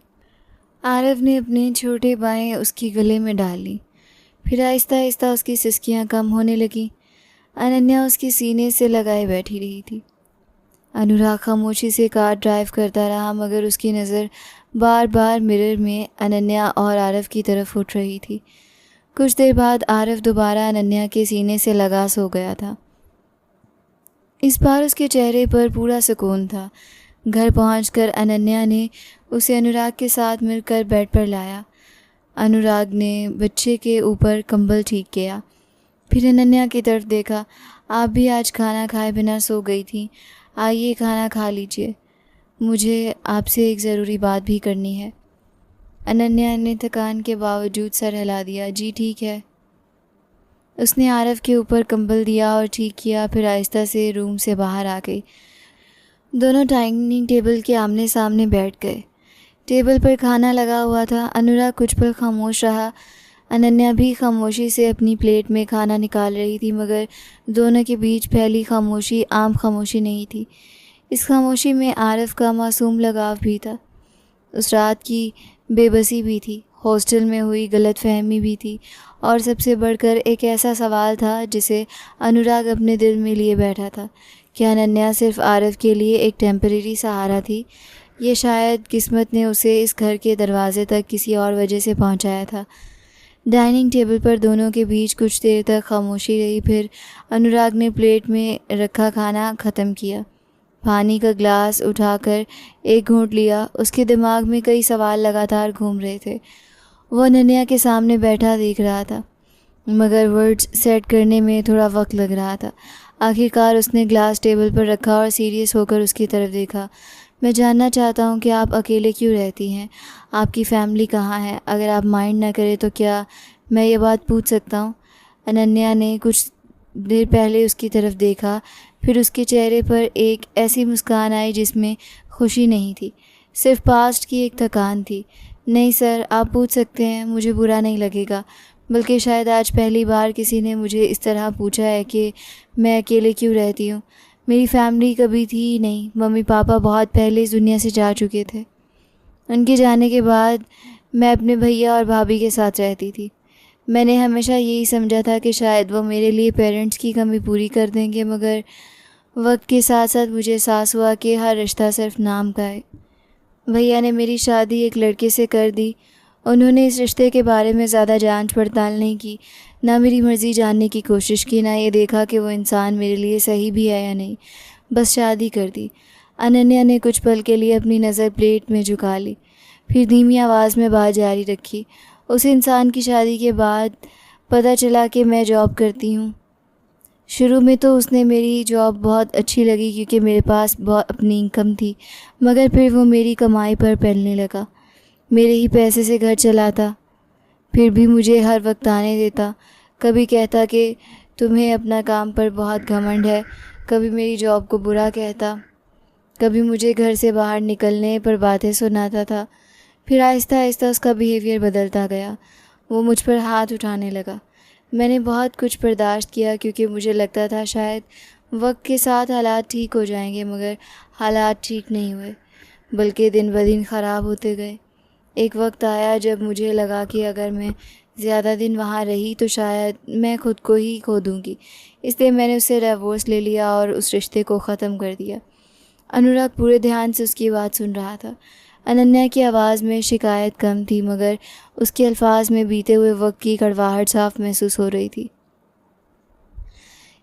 आरव ने अपने छोटे बाएं उसके गले में डाल ली। फिर आहिस्ता आहिस्ता उसकी सिसकियाँ कम होने लगीं। अनन्या उसके सीने से लगाए बैठी रही थी। अनुराग खामोशी से कार ड्राइव करता रहा, मगर उसकी नज़र बार बार मिरर में अनन्या और आरव की तरफ उठ रही थी। कुछ देर बाद आरव दोबारा अनन्या के सीने से लगा सो गया था। इस बार उसके चेहरे पर पूरा सुकून था। घर पहुंचकर अनन्या ने उसे अनुराग के साथ मिलकर बेड पर लाया। अनुराग ने बच्चे के ऊपर कंबल ठीक किया। फिर अनन्या की तरफ देखा। आप भी आज खाना खाए बिना सो गई थी। आइए, खाना खा लीजिए। मुझे आपसे एक ज़रूरी बात भी करनी है। अनन्या ने थकान के बावजूद सर हिला दिया। जी ठीक है। उसने आरव के ऊपर कंबल दिया और ठीक किया। फिर आहिस्ता से रूम से बाहर आ गई। दोनों डाइनिंग टेबल के आमने सामने बैठ गए। टेबल पर खाना लगा हुआ था। अनुराग कुछ पल खामोश रहा। अनन्या भी खामोशी से अपनी प्लेट में खाना निकाल रही थी, मगर दोनों के बीच फैली खामोशी आम खामोशी नहीं थी। इस खामोशी में आरव का मासूम लगाव भी था। उस रात की बेबसी भी थी, हॉस्टल में हुई गलतफहमी भी थी, और सबसे बढ़कर एक ऐसा सवाल था जिसे अनुराग अपने दिल में लिए बैठा था। क्या अनन्या सिर्फ आरव के लिए एक टेम्परेरी सहारा थी? ये शायद किस्मत ने उसे इस घर के दरवाजे तक किसी और वजह से पहुंचाया था। डाइनिंग टेबल पर दोनों के बीच कुछ देर तक खामोशी रही। फिर अनुराग ने प्लेट में रखा खाना ख़त्म किया। पानी का ग्लास उठाकर एक घूंट लिया। उसके दिमाग में कई सवाल लगातार घूम रहे थे। वो अनन्या के सामने बैठा देख रहा था, मगर वर्ड्स सेट करने में थोड़ा वक्त लग रहा था। आखिरकार उसने ग्लास टेबल पर रखा और सीरियस होकर उसकी तरफ देखा। मैं जानना चाहता हूँ कि आप अकेले क्यों रहती हैं? आपकी फैमिली कहाँ है? अगर आप माइंड ना करें तो क्या मैं ये बात पूछ सकता हूँ? अनन्या ने कुछ देर पहले उसकी तरफ देखा। फिर उसके चेहरे पर एक ऐसी मुस्कान आई जिसमें खुशी नहीं थी, सिर्फ पास्ट की एक थकान थी। नहीं सर, आप पूछ सकते हैं, मुझे बुरा नहीं लगेगा। बल्कि शायद आज पहली बार किसी ने मुझे इस तरह पूछा है कि मैं अकेले क्यों रहती हूँ। मेरी फैमिली कभी थी ही नहीं। मम्मी पापा बहुत पहले इस दुनिया से जा चुके थे। उनके जाने के बाद मैं अपने भैया और भाभी के साथ रहती थी। मैंने हमेशा यही समझा था कि शायद वो मेरे लिए पेरेंट्स की कमी पूरी कर देंगे, मगर वक्त के साथ साथ मुझे एहसास हुआ कि हर रिश्ता सिर्फ नाम का है। भैया ने मेरी शादी एक लड़के से कर दी। उन्होंने इस रिश्ते के बारे में ज़्यादा जांच पड़ताल नहीं की, ना मेरी मर्ज़ी जानने की कोशिश की, ना ये देखा कि वो इंसान मेरे लिए सही भी है या नहीं। बस शादी कर दी। अनन्या ने कुछ पल के लिए अपनी नज़र प्लेट में झुका ली, फिर धीमी आवाज़ में बात जारी रखी। उस इंसान की शादी के बाद पता चला कि मैं जॉब करती हूँ। शुरू में तो उसने मेरी जॉब बहुत अच्छी लगी क्योंकि मेरे पास बहुत अपनी इनकम थी, मगर फिर वो मेरी कमाई पर पैलने लगा। मेरे ही पैसे से घर चलाता, फिर भी मुझे हर वक्त ताने देता। कभी कहता कि तुम्हें अपना काम पर बहुत घमंड है, कभी मेरी जॉब को बुरा कहता, कभी मुझे घर से बाहर निकलने पर बातें सुनाता था। फिर आहिस्ता आहिस्ता उसका बिहेवियर बदलता गया। वो मुझ पर हाथ उठाने लगा। मैंने बहुत कुछ बर्दाश्त किया क्योंकि मुझे लगता था शायद वक्त के साथ हालात ठीक हो जाएंगे, मगर हालात ठीक नहीं हुए, बल्कि दिन ब दिन ख़राब होते गए। एक वक्त आया जब मुझे लगा कि अगर मैं ज़्यादा दिन वहाँ रही तो शायद मैं ख़ुद को ही खो दूँगी। इसलिए मैंने उससे डिवोर्स ले लिया और उस रिश्ते को ख़त्म कर दिया। अनुराग पूरे ध्यान से उसकी बात सुन रहा था। अनन्या की आवाज़ में शिकायत कम थी, मगर उसके अल्फाज में बीते हुए वक्त की कड़वाहट साफ महसूस हो रही थी।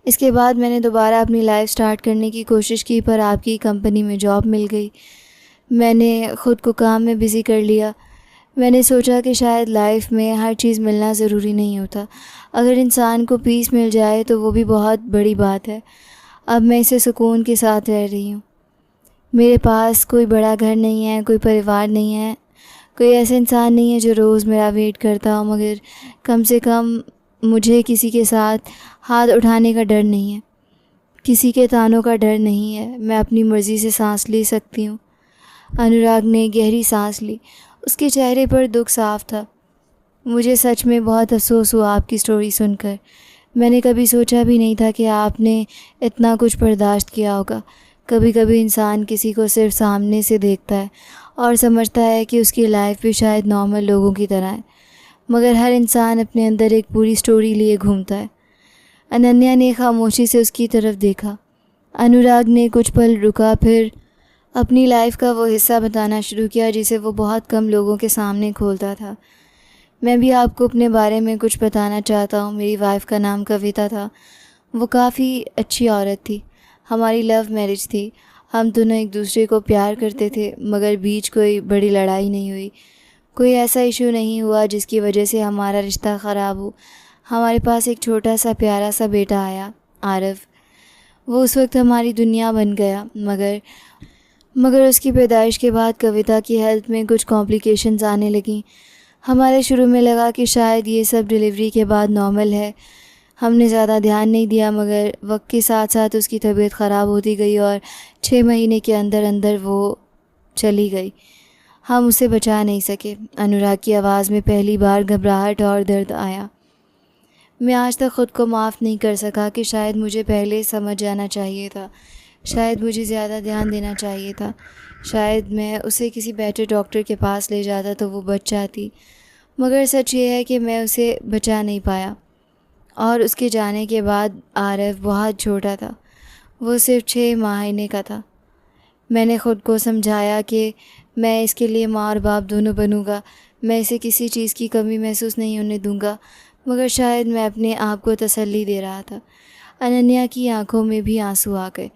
इसके बाद मैंने दोबारा अपनी लाइफ स्टार्ट करने की कोशिश की, पर आपकी कंपनी में जॉब मिल गई। मैंने ख़ुद को काम में बिज़ी कर लिया। मैंने सोचा कि शायद लाइफ में हर चीज़ मिलना ज़रूरी नहीं होता। अगर इंसान को पीस मिल जाए तो वो भी बहुत बड़ी बात है। अब मैं इसे सुकून के साथ रह रही हूँ। मेरे पास कोई बड़ा घर नहीं है, कोई परिवार नहीं है, कोई ऐसा इंसान नहीं है जो रोज़ मेरा वेट करता हो, मगर कम से कम मुझे किसी के साथ हाथ उठाने का डर नहीं है, किसी के तानों का डर नहीं है। मैं अपनी मर्ज़ी से सांस ले सकती हूँ। अनुराग ने गहरी सांस ली। उसके चेहरे पर दुख साफ था। मुझे सच में बहुत अफसोस हुआ आपकी स्टोरी सुनकर। मैंने कभी सोचा भी नहीं था कि आपने इतना कुछ बर्दाश्त किया होगा। कभी कभी इंसान किसी को सिर्फ सामने से देखता है और समझता है कि उसकी लाइफ भी शायद नॉर्मल लोगों की तरह है, मगर हर इंसान अपने अंदर एक पूरी स्टोरी लिए घूमता है। अनन्या ने खामोशी से उसकी तरफ देखा। अनुराग ने कुछ पल रुका, फिर अपनी लाइफ का वो हिस्सा बताना शुरू किया जिसे वो बहुत कम लोगों के सामने खोलता था। मैं भी आपको अपने बारे में कुछ बताना चाहता हूँ। मेरी वाइफ का नाम कविता था। वो काफ़ी अच्छी औरत थी। हमारी लव मैरिज थी। हम दोनों एक दूसरे को प्यार करते थे, मगर बीच कोई बड़ी लड़ाई नहीं हुई। कोई ऐसा इशू नहीं हुआ जिसकी वजह से हमारा रिश्ता ख़राब हो। हमारे पास एक छोटा सा प्यारा सा बेटा आया, आरव। वो उस वक्त हमारी दुनिया बन गया, मगर उसकी पैदाइश के बाद कविता की हेल्थ में कुछ कॉम्प्लिकेशंस आने लगीं। हमारे शुरू में लगा कि शायद ये सब डिलीवरी के बाद नॉर्मल है। हमने ज़्यादा ध्यान नहीं दिया, मगर वक्त के साथ साथ उसकी तबीयत ख़राब होती गई और 6 महीने के अंदर अंदर वो चली गई। हम उसे बचा नहीं सके। अनुराग की आवाज़ में पहली बार घबराहट और दर्द आया। मैं आज तक ख़ुद को माफ़ नहीं कर सका कि शायद मुझे पहले समझ जाना चाहिए था, शायद मुझे ज़्यादा ध्यान देना चाहिए था, शायद मैं उसे किसी बेटर डॉक्टर के पास ले जाता तो वो बच जाती। मगर सच ये है कि मैं उसे बचा नहीं पाया। और उसके जाने के बाद आरव बहुत छोटा था। वो सिर्फ 6 महीने का था। मैंने ख़ुद को समझाया कि मैं इसके लिए माँ और बाप दोनों बनूंगा। मैं इसे किसी चीज़ की कमी महसूस नहीं होने दूंगा, मगर शायद मैं अपने आप को तसल्ली दे रहा था। अनन्या की आंखों में भी आंसू आ गए।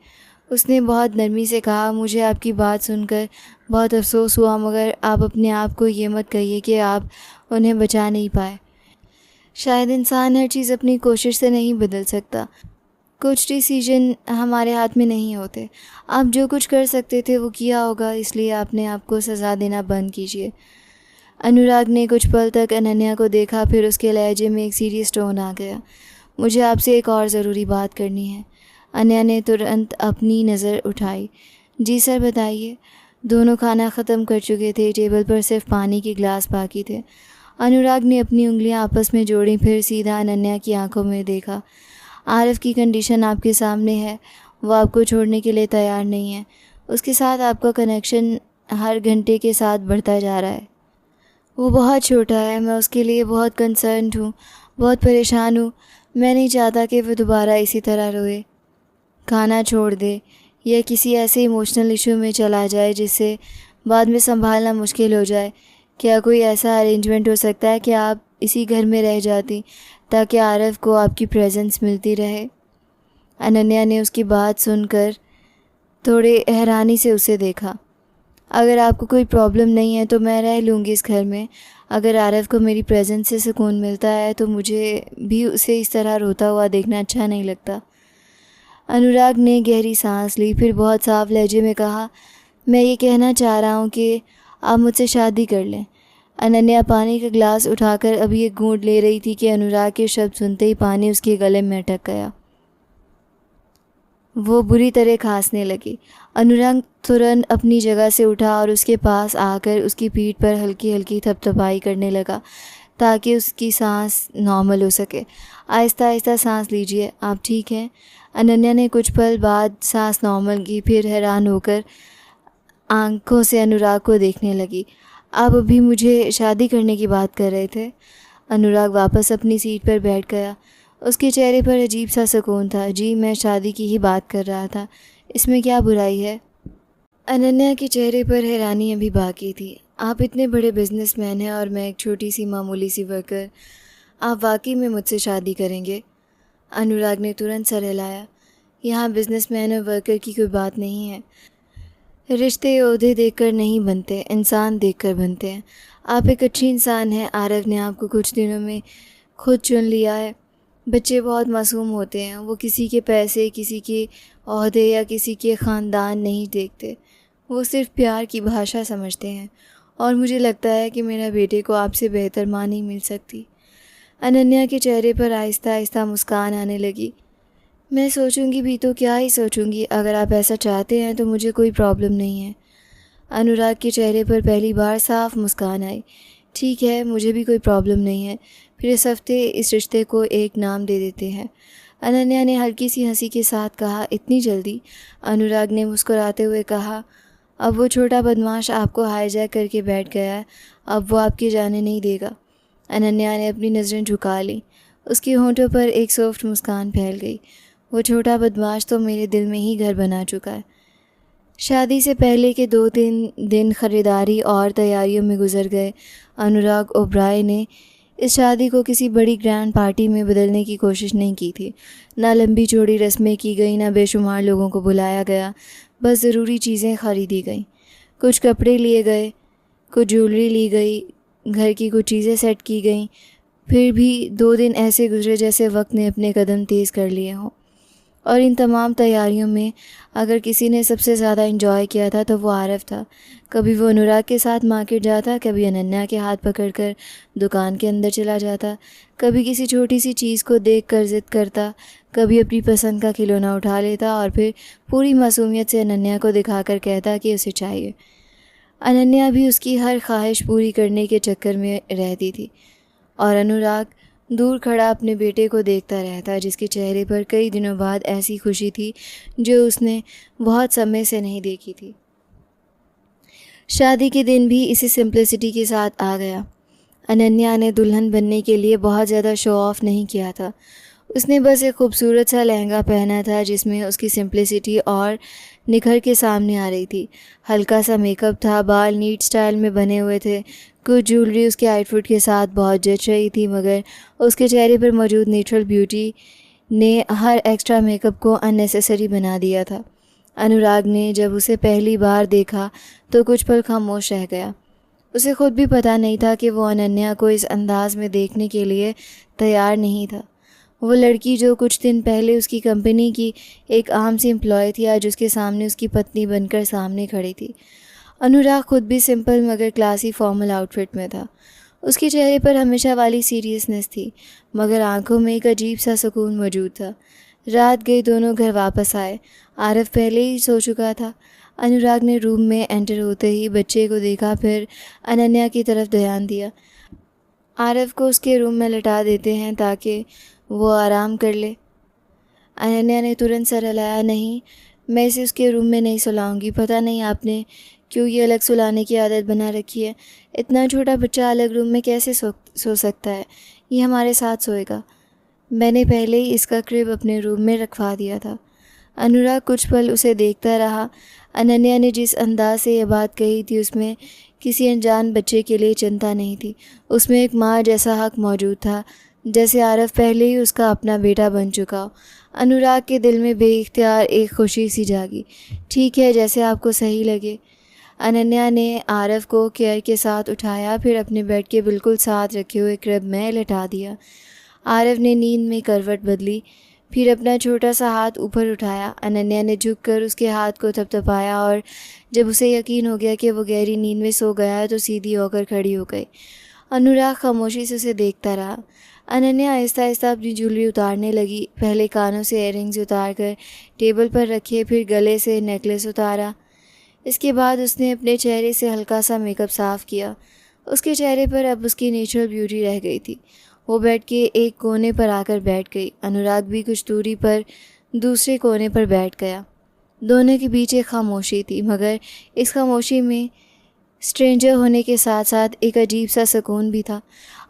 उसने बहुत नरमी से कहा, मुझे आपकी बात सुनकर बहुत अफसोस हुआ, मगर आप अपने आप को ये मत कहिए कि आप उन्हें बचा नहीं पाए। शायद इंसान हर चीज़ अपनी कोशिश से नहीं बदल सकता। कुछ डिसीजन हमारे हाथ में नहीं होते। आप जो कुछ कर सकते थे वो किया होगा, इसलिए आपने आपको सज़ा देना बंद कीजिए। अनुराग ने कुछ पल तक अनन्या को देखा, फिर उसके लहजे में एक सीरियस टोन आ गया। मुझे आपसे एक और ज़रूरी बात करनी है। अनन्या ने तुरंत अपनी नज़र उठाई। जी सर, बताइए। दोनों खाना ख़त्म कर चुके थे। टेबल पर सिर्फ पानी के गिलास बाकी थे। अनुराग ने अपनी उंगलियां आपस में जोड़ी, फिर सीधा अनन्या की आंखों में देखा। आरव की कंडीशन आपके सामने है। वो आपको छोड़ने के लिए तैयार नहीं है। उसके साथ आपका कनेक्शन हर घंटे के साथ बढ़ता जा रहा है। वो बहुत छोटा है। मैं उसके लिए बहुत कंसर्न्ड हूँ, बहुत परेशान हूँ। मैं नहीं चाहता कि वो दोबारा इसी तरह रोए, खाना छोड़ दे या किसी ऐसे इमोशनल इशू में चला जाए जिससे बाद में संभालना मुश्किल हो जाए। क्या कोई ऐसा अरेंजमेंट हो सकता है कि आप इसी घर में रह जाती ताकि आरव को आपकी प्रेजेंस मिलती रहे? अनन्या ने उसकी बात सुनकर थोड़े हैरानी से उसे देखा। अगर आपको कोई प्रॉब्लम नहीं है तो मैं रह लूँगी इस घर में। अगर आरव को मेरी प्रेजेंस से सुकून मिलता है तो मुझे भी उसे इस तरह रोता हुआ देखना अच्छा नहीं लगता। अनुराग ने गहरी सांस ली, फिर बहुत साफ लहजे में कहा, मैं ये कहना चाह रहा हूँ कि आप मुझसे शादी कर लें। अनन्या पानी का गिलास उठाकर अभी एक घूंट ले रही थी कि अनुराग के शब्द सुनते ही पानी उसके गले में अटक गया। वो बुरी तरह खांसने लगी। अनुराग तुरंत अपनी जगह से उठा और उसके पास आकर उसकी पीठ पर हल्की हल्की थपथपाई करने लगा ताकि उसकी सांस नॉर्मल हो सके। आहिस्ता आहिस्ता सांस लीजिए, आप ठीक हैं? अनन्या ने कुछ पल बाद सांस नॉर्मल की, फिर हैरान होकर आंखों से अनुराग को देखने लगी। आप अभी मुझे शादी करने की बात कर रहे थे? अनुराग वापस अपनी सीट पर बैठ गया। उसके चेहरे पर अजीब सा सुकून था। जी, मैं शादी की ही बात कर रहा था, इसमें क्या बुराई है? अनन्या के चेहरे पर हैरानी अभी बाकी थी। आप इतने बड़े बिजनेसमैन हैं और मैं एक छोटी सी मामूली सी वर्कर। आप वाकई में मुझसे शादी करेंगे? अनुराग ने तुरंत सर हिलाया। यहाँ बिजनेसमैन और वर्कर की कोई बात नहीं है। रिश्ते ओहदे देखकर नहीं बनते, इंसान देखकर बनते हैं। आप एक अच्छी इंसान हैं। आरव ने आपको कुछ दिनों में खुद चुन लिया है। बच्चे बहुत मासूम होते हैं, वो किसी के पैसे, किसी के ओहदे या किसी के ख़ानदान नहीं देखते, वो सिर्फ प्यार की भाषा समझते हैं। और मुझे लगता है कि मेरा बेटे को आपसे बेहतर माँ नहीं मिल सकती। अनन्या के चेहरे पर आहिस्ता आहिस्ता मुस्कान आने लगी। मैं सोचूंगी भी तो क्या ही सोचूंगी, अगर आप ऐसा चाहते हैं तो मुझे कोई प्रॉब्लम नहीं है। अनुराग के चेहरे पर पहली बार साफ मुस्कान आई। ठीक है, मुझे भी कोई प्रॉब्लम नहीं है। फिर इस हफ्ते इस रिश्ते को एक नाम दे देते हैं। अनन्या ने हल्की सी हंसी के साथ कहा। इतनी जल्दी? अनुराग ने मुस्कुराते हुए कहा, अब वो छोटा बदमाश आपको हाईजैक करके बैठ गया है, अब वो आपके जाने नहीं देगा। अनन्या ने अपनी नज़रें झुका ली। उसके होंठों पर एक सॉफ्ट मुस्कान फैल गई। वो छोटा बदमाश तो मेरे दिल में ही घर बना चुका है। शादी से पहले के 2-3 दिन ख़रीदारी और तैयारियों में गुजर गए। अनुराग ओबराय ने इस शादी को किसी बड़ी ग्रैंड पार्टी में बदलने की कोशिश नहीं की थी। ना लंबी चौड़ी रस्में की गई, ना बेशुमार लोगों को बुलाया गया। बस ज़रूरी चीज़ें ख़रीदी गईं। कुछ कपड़े लिए गए, कुछ ज्वेलरी ली गई, घर की कुछ चीज़ें सेट की गईं। फिर भी 2 दिन ऐसे गुजरे जैसे वक्त ने अपने कदम तेज़ कर लिए हों। और इन तमाम तैयारियों में अगर किसी ने सबसे ज़्यादा एंजॉय किया था तो वो आरव था। कभी वो अनुराग के साथ मार्केट जाता, कभी अनन्या के हाथ पकड़कर दुकान के अंदर चला जाता, कभी किसी छोटी सी चीज़ को देखकर ज़िद करता, कभी अपनी पसंद का खिलौना उठा लेता और फिर पूरी मासूमियत से अनन्या को दिखाकर कहता कि उसे चाहिए। अनन्या भी उसकी हर ख्वाहिश पूरी करने के चक्कर में रहती थी और अनुराग दूर खड़ा अपने बेटे को देखता रहता, जिसके चेहरे पर कई दिनों बाद ऐसी खुशी थी जो उसने बहुत समय से नहीं देखी थी। शादी के दिन भी इसी सिंप्लिसिटी के साथ आ गया। अनन्या ने दुल्हन बनने के लिए बहुत ज़्यादा शो ऑफ नहीं किया था। उसने बस एक खूबसूरत सा लहंगा पहना था जिसमें उसकी सिंप्लिसिटी और निखर के सामने आ रही थी। हल्का सा मेकअप था, बाल नीट स्टाइल में बने हुए थे, कुछ ज्वेलरी उसके आउटफिट के साथ बहुत जच रही थी, मगर उसके चेहरे पर मौजूद नेचुरल ब्यूटी ने हर एक्स्ट्रा मेकअप को अननेसेसरी बना दिया था। अनुराग ने जब उसे पहली बार देखा तो कुछ पल खामोश रह गया। उसे खुद भी पता नहीं था कि वो अनन्या को इस अंदाज में देखने के लिए तैयार नहीं था। वो लड़की जो कुछ दिन पहले उसकी कंपनी की एक आम सी एम्प्लॉय थी, आज उसके सामने उसकी पत्नी बनकर सामने खड़ी थी। अनुराग खुद भी सिंपल मगर क्लासी फॉर्मल आउटफिट में था। उसके चेहरे पर हमेशा वाली सीरियसनेस थी, मगर आंखों में एक अजीब सा सुकून मौजूद था। रात गई, दोनों घर वापस आए। आरव पहले ही सो चुका था। अनुराग ने रूम में एंटर होते ही बच्चे को देखा, फिर अनन्या की तरफ ध्यान दिया। आरव को उसके रूम में लटा देते हैं ताकि वो आराम कर ले। अनन्या ने तुरंत सर हिलाया। नहीं, मैं इसे उसके रूम में नहीं सुलाऊंगी। पता नहीं आपने क्यों ये अलग सुलाने की आदत बना रखी है। इतना छोटा बच्चा अलग रूम में कैसे सो सकता है? ये हमारे साथ सोएगा। मैंने पहले ही इसका क्रिब अपने रूम में रखवा दिया था। अनुराग कुछ पल उसे देखता रहा। अनन्या ने जिस अंदाज से यह बात कही थी उसमें किसी अनजान बच्चे के लिए चिंता नहीं थी। उसमें एक माँ जैसा हक मौजूद था, जैसे आरव पहले ही उसका अपना बेटा बन चुका हो। अनुराग के दिल में बेइख्तियार एक खुशी सी जागी। ठीक है, जैसे आपको सही लगे। अनन्या ने आरव को केयर के साथ उठाया, फिर अपने बेड के बिल्कुल साथ रखे हुए क्रिब में लेटा दिया। आरव ने नींद में करवट बदली, फिर अपना छोटा सा हाथ ऊपर उठाया। अनन्या ने झुककर उसके हाथ को थपथपाया और जब उसे यकीन हो गया कि वो गहरी नींद में सो गया है तो सीधी होकर खड़ी हो गई। अनुराग खामोशी से उसे देखता रहा। अनन्या आहिस्ता आहिस्ता अपनी ज्वेलरी उतारने लगी। पहले कानों से इयररिंग्स उतार कर टेबल पर रखे, फिर गले से नेकलेस उतारा। इसके बाद उसने अपने चेहरे से हल्का सा मेकअप साफ़ किया। उसके चेहरे पर अब उसकी नेचुरल ब्यूटी रह गई थी। वो बेड के एक कोने पर आकर बैठ गई। अनुराग भी कुछ दूरी पर दूसरे कोने पर बैठ गया। दोनों के बीच एक खामोशी थी, मगर इस खामोशी में स्ट्रेंजर होने के साथ साथ एक अजीब सा सुकून भी था।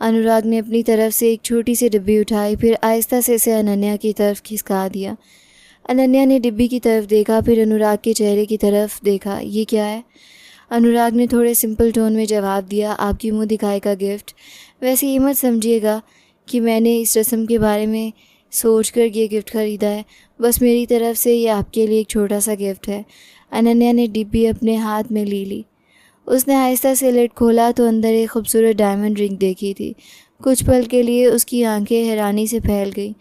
अनुराग ने अपनी तरफ से एक छोटी सी डिब्बी उठाई, फिर आहिस्ता से इसे अनन्या की तरफ खिसका दिया। अनन्या ने डिब्बी की तरफ देखा, फिर अनुराग के चेहरे की तरफ देखा। ये क्या है? अनुराग ने थोड़े सिंपल टोन में जवाब दिया, आपकी मुंह दिखाई का गिफ्ट। वैसे ये मत समझिएगा कि मैंने इस रस्म के बारे में सोच कर ये गिफ्ट ख़रीदा है। बस मेरी तरफ से ये आपके लिए एक छोटा सा गिफ्ट है। अनन्या ने डिब्बी अपने हाथ में ले ली। उसने आहिस्ता से लिड खोला तो अंदर एक खूबसूरत डायमंड रिंग देखी थी। कुछ पल के लिए उसकी आंखें हैरानी से फैल गईं।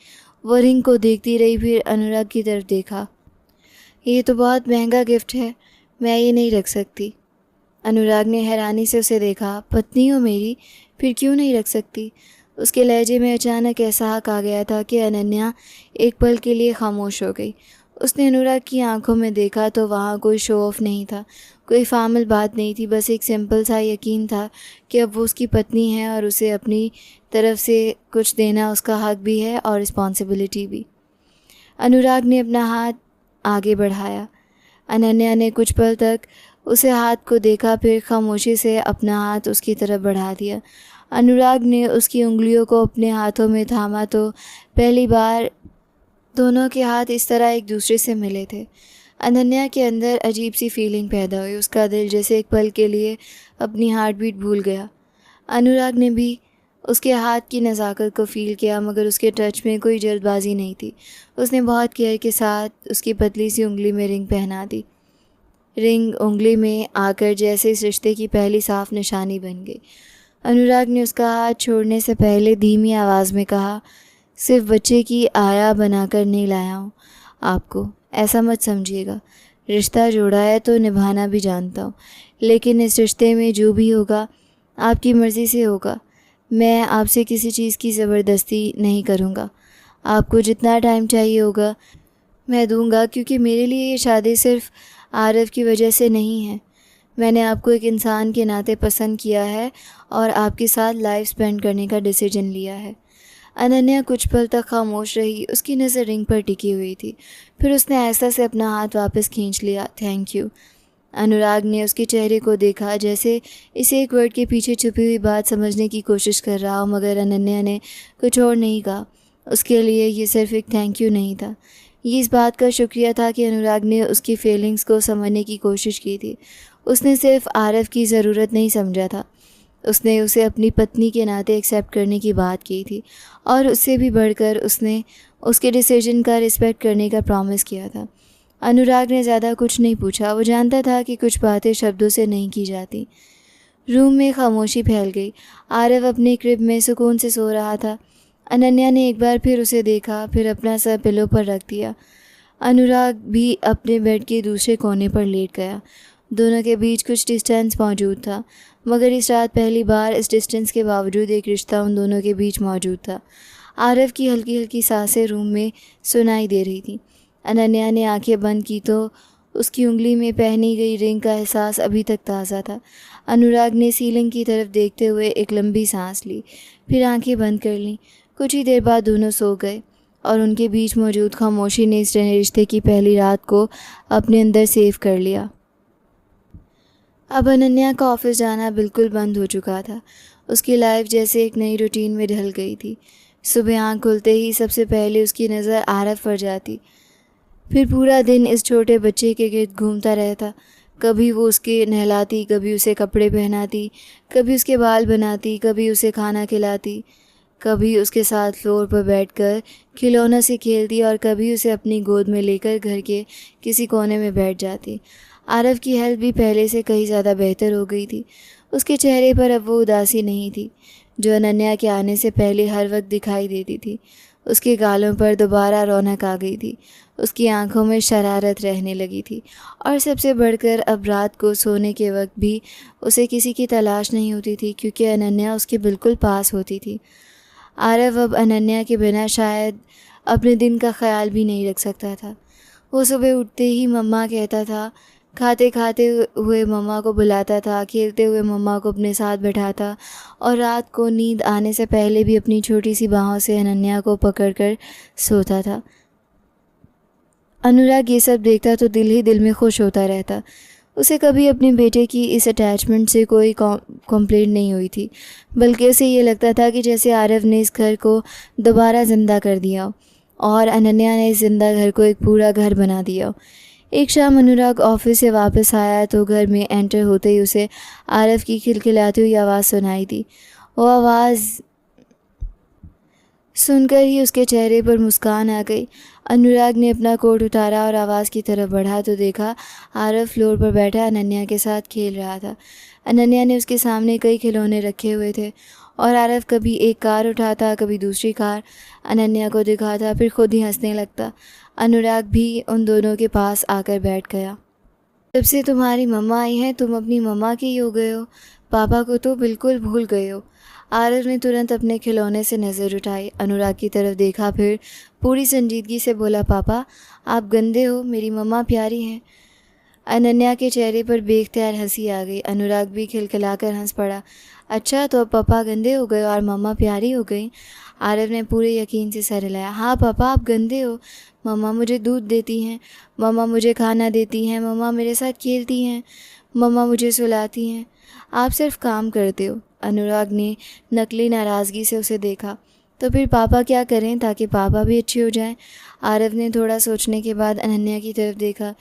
वो रिंग को देखती रही, फिर अनुराग की तरफ देखा। ये तो बहुत महंगा गिफ्ट है, मैं ये नहीं रख सकती। अनुराग ने हैरानी से उसे देखा। पत्नी हो मेरी, फिर क्यों नहीं रख सकती? उसके लहजे में अचानक ऐसा हक आ गया था कि अनन्या एक पल के लिए खामोश हो गई। उसने अनुराग की आंखों में देखा तो वहाँ कोई शो ऑफ नहीं था, कोई फामिल बात नहीं थी, बस एक सिंपल सा यकीन था कि अब वो उसकी पत्नी है और उसे अपनी तरफ से कुछ देना उसका हक भी है और रिस्पॉन्सिबिलिटी भी। अनुराग ने अपना हाथ आगे बढ़ाया। अनन्या ने कुछ पल तक उसे हाथ को देखा, फिर खामोशी से अपना हाथ उसकी तरफ बढ़ा दिया। अनुराग ने उसकी उंगलियों को अपने हाथों में थामा तो पहली बार दोनों के हाथ इस तरह एक दूसरे से मिले थे। अनन्या के अंदर अजीब सी फीलिंग पैदा हुई। उसका दिल जैसे एक पल के लिए अपनी हार्ट बीट भूल गया। अनुराग ने भी उसके हाथ की नज़ाकत को फ़ील किया, मगर उसके टच में कोई जल्दबाजी नहीं थी। उसने बहुत केयर के साथ उसकी पतली सी उंगली में रिंग पहना दी। रिंग उंगली में आकर जैसे इस रिश्ते की पहली साफ निशानी बन गई। अनुराग ने उसका हाथ छोड़ने से पहले धीमी आवाज़ में कहा, सिर्फ बच्चे की आया बनाकर नहीं लाया हूँ आपको, ऐसा मत समझिएगा। रिश्ता जोड़ा है तो निभाना भी जानता हूँ, लेकिन इस रिश्ते में जो भी होगा आपकी मर्ज़ी से होगा। मैं आपसे किसी चीज़ की ज़बरदस्ती नहीं करूँगा। आपको जितना टाइम चाहिए होगा मैं दूँगा, क्योंकि मेरे लिए ये शादी सिर्फ आरव की वजह से नहीं है। मैंने आपको एक इंसान के नाते पसंद किया है और आपके साथ लाइफ स्पेंड करने का डिसीजन लिया है। अनन्या कुछ पल तक खामोश रही। उसकी नज़र रिंग पर टिकी हुई थी। फिर उसने आहिस्ता से अपना हाथ वापस खींच लिया। Thank you. अनुराग ने उसके चेहरे को देखा, जैसे इसे एक वर्ड के पीछे छुपी हुई बात समझने की कोशिश कर रहा हो, मगर अनन्या ने कुछ और नहीं कहा। उसके लिए ये सिर्फ एक थैंक यू नहीं था, ये इस बात का शुक्रिया था कि अनुराग ने उसकी फीलिंग्स को समझने की कोशिश की थी। उसने सिर्फ आरव की ज़रूरत नहीं समझा था, उसने उसे अपनी पत्नी के नाते एक्सेप्ट करने की बात की थी, और उससे भी बढ़कर उसने उसके डिसीजन का रिस्पेक्ट करने का प्रॉमिस किया था। अनुराग ने ज़्यादा कुछ नहीं पूछा। वो जानता था कि कुछ बातें शब्दों से नहीं की जाती। रूम में खामोशी फैल गई। आरव अपने क्रिब में सुकून से सो रहा था। अनन्या ने एक बार फिर उसे देखा, फिर अपना सर पिलो पर रख दिया। अनुराग भी अपने बेड के दूसरे कोने पर लेट गया। दोनों के बीच कुछ डिस्टेंस मौजूद था, मगर इस रात पहली बार इस डिस्टेंस के बावजूद एक रिश्ता उन दोनों के बीच मौजूद था। आरव की हल्की हल्की सांसें रूम में सुनाई दे रही थी। अनन्या ने आंखें बंद की तो उसकी उंगली में पहनी गई रिंग का एहसास अभी तक ताज़ा था। अनुराग ने सीलिंग की तरफ देखते हुए एक लंबी सांस ली, फिर आंखें बंद कर लीं। कुछ ही देर बाद दोनों सो गए और उनके बीच मौजूद खामोशी ने इस रिश्ते की पहली रात को अपने अंदर सेव कर लिया। अब अनन्या का ऑफिस जाना बिल्कुल बंद हो चुका था। उसकी लाइफ जैसे एक नई रूटीन में ढल गई थी। सुबह आँख खुलते ही सबसे पहले उसकी नज़र आरव पर जाती, फिर पूरा दिन इस छोटे बच्चे के गिर्द घूमता रहता। कभी वो उसके नहलाती, कभी उसे कपड़े पहनाती, कभी उसके बाल बनाती, कभी उसे खाना खिलाती, कभी उसके साथ फ्लोर पर बैठकर खिलौनों से खेलती और कभी उसे अपनी गोद में लेकर घर के किसी कोने में बैठ जाती। आरव की हेल्थ भी पहले से कहीं ज़्यादा बेहतर हो गई थी। उसके चेहरे पर अब वो उदासी नहीं थी जो अनन्या के आने से पहले हर वक्त दिखाई देती थी। उसके गालों पर दोबारा रौनक आ गई थी। उसकी आंखों में शरारत रहने लगी थी और सबसे बढ़कर अब रात को सोने के वक्त भी उसे किसी की तलाश नहीं होती थी, क्योंकि अनन्या उसके बिल्कुल पास होती थी। आरव अब अनन्या के बिना शायद अपने दिन का ख्याल भी नहीं रख सकता था। वो सुबह उठते ही मम्मा कहता था, खाते खाते हुए मम्मा को बुलाता था, खेलते हुए मम्मा को अपने साथ बैठाता और रात को नींद आने से पहले भी अपनी छोटी सी बाहों से अनन्या को पकड़कर सोता था। अनुराग ये सब देखता तो दिल ही दिल में खुश होता रहता। उसे कभी अपने बेटे की इस अटैचमेंट से कोई कंप्लेंट नहीं हुई थी, बल्कि उसे ये लगता था कि जैसे आरव ने इस घर को दोबारा ज़िंदा कर दिया और अनन्या ने इस जिंदा घर को एक पूरा घर बना दिया। एक शाम अनुराग ऑफिस से वापस आया तो घर में एंटर होते ही उसे आरव की खिलखिलाती हुई आवाज़ सुनाई दी। वो आवाज़ सुनकर ही उसके चेहरे पर मुस्कान आ गई। अनुराग ने अपना कोट उतारा और आवाज़ की तरफ बढ़ा तो देखा आरव फ्लोर पर बैठा अनन्या के साथ खेल रहा था। अनन्या ने उसके सामने कई खिलौने रखे हुए थे और आरव कभी एक कार उठाता, कभी दूसरी कार अनन्या को दिखाता, फिर खुद ही हंसने लगता। अनुराग भी उन दोनों के पास आकर बैठ गया। जब से तुम्हारी मम्मा आई है तुम अपनी मम्मा की ही हो गए हो, पापा को तो बिल्कुल भूल गए हो। आरव ने तुरंत अपने खिलौने से नज़र उठाई, अनुराग की तरफ देखा, फिर पूरी संजीदगी से बोला, पापा आप गंदे हो, मेरी मम्मा प्यारी हैं। अनन्या के चेहरे पर बेख्तियार हंसी आ गई। अनुराग भी खिलखिलाकर हंस पड़ा। अच्छा तो अब पापा गंदे हो गए और मम्मा प्यारी हो गई? आरव ने पूरे यकीन से सर हिलाया। हाँ पापा आप गंदे हो, मम्मा मुझे दूध देती हैं, मम्मा मुझे खाना देती हैं, मम्मा मेरे साथ खेलती हैं, मम्मा मुझे सुलाती हैं, आप सिर्फ काम करते हो। अनुराग ने नकली नाराज़गी से उसे देखा। तो फिर पापा क्या करें ताकि पापा भी अच्छे हो जाएं? आरव ने थोड़ा सोचने के बाद अनन्या की तरफ देखा।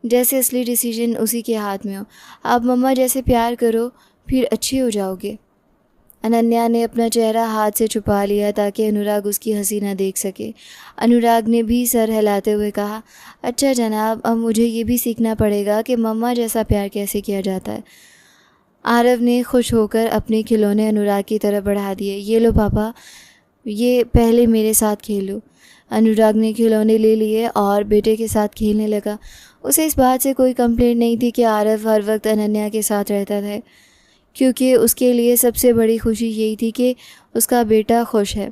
जैसे असली डिसीजन उसी के हाथ में हो। आप मम्मा जैसे प्यार करो फिर अच्छी हो जाओगे। अनन्या ने अपना चेहरा हाथ से छुपा लिया ताकि अनुराग उसकी हंसी न देख सके। अनुराग ने भी सर हिलाते हुए कहा, अच्छा जनाब, अब मुझे ये भी सीखना पड़ेगा कि मम्मा जैसा प्यार कैसे किया जाता है। आरव ने खुश होकर अपने खिलौने अनुराग की तरफ बढ़ा दिए। ये लो पापा, ये पहले मेरे साथ खेलो। अनुराग ने खिलौने ले लिए और बेटे के साथ खेलने लगा। उसे इस बात से कोई कंप्लेंट नहीं थी कि आरव हर वक्त अनन्या के साथ रहता था, क्योंकि उसके लिए सबसे बड़ी खुशी यही थी कि उसका बेटा खुश है।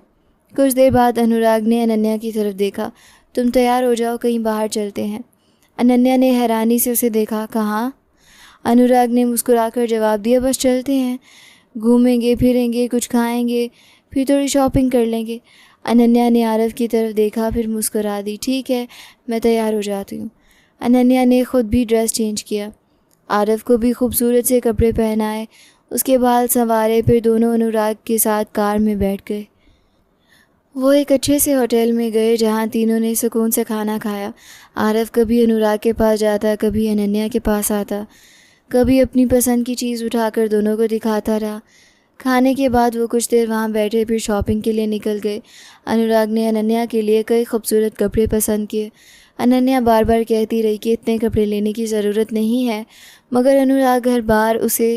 कुछ देर बाद अनुराग ने अनन्या की तरफ देखा। तुम तैयार हो जाओ, कहीं बाहर चलते हैं। अनन्या ने हैरानी से उसे देखा। कहाँ? अनुराग ने मुस्कुराकर जवाब दिया, बस चलते हैं, घूमेंगे फिरेंगे, कुछ खाएंगे, फिर थोड़ी शॉपिंग कर लेंगे। अनन्या ने आरव की तरफ देखा, फिर मुस्कुरा दी। ठीक है, मैं तैयार हो जाती हूँ। अनन्या ने खुद भी ड्रेस चेंज किया, आरव को भी खूबसूरत से कपड़े पहनाए, उसके बाल संवारे, फिर दोनों अनुराग के साथ कार में बैठ गए। वो एक अच्छे से होटल में गए जहाँ तीनों ने सुकून से खाना खाया। आरव कभी अनुराग के पास जाता, कभी अनन्या के पास आता, कभी अपनी पसंद की चीज़ उठाकर दोनों को दिखाता रहा। खाने के बाद वो कुछ देर वहाँ बैठे, फिर शॉपिंग के लिए निकल गए। अनुराग ने अनन्या के लिए कई खूबसूरत कपड़े पसंद किए। अनन्या बार बार कहती रही कि इतने कपड़े लेने की ज़रूरत नहीं है, मगर अनुराग हर बार उसे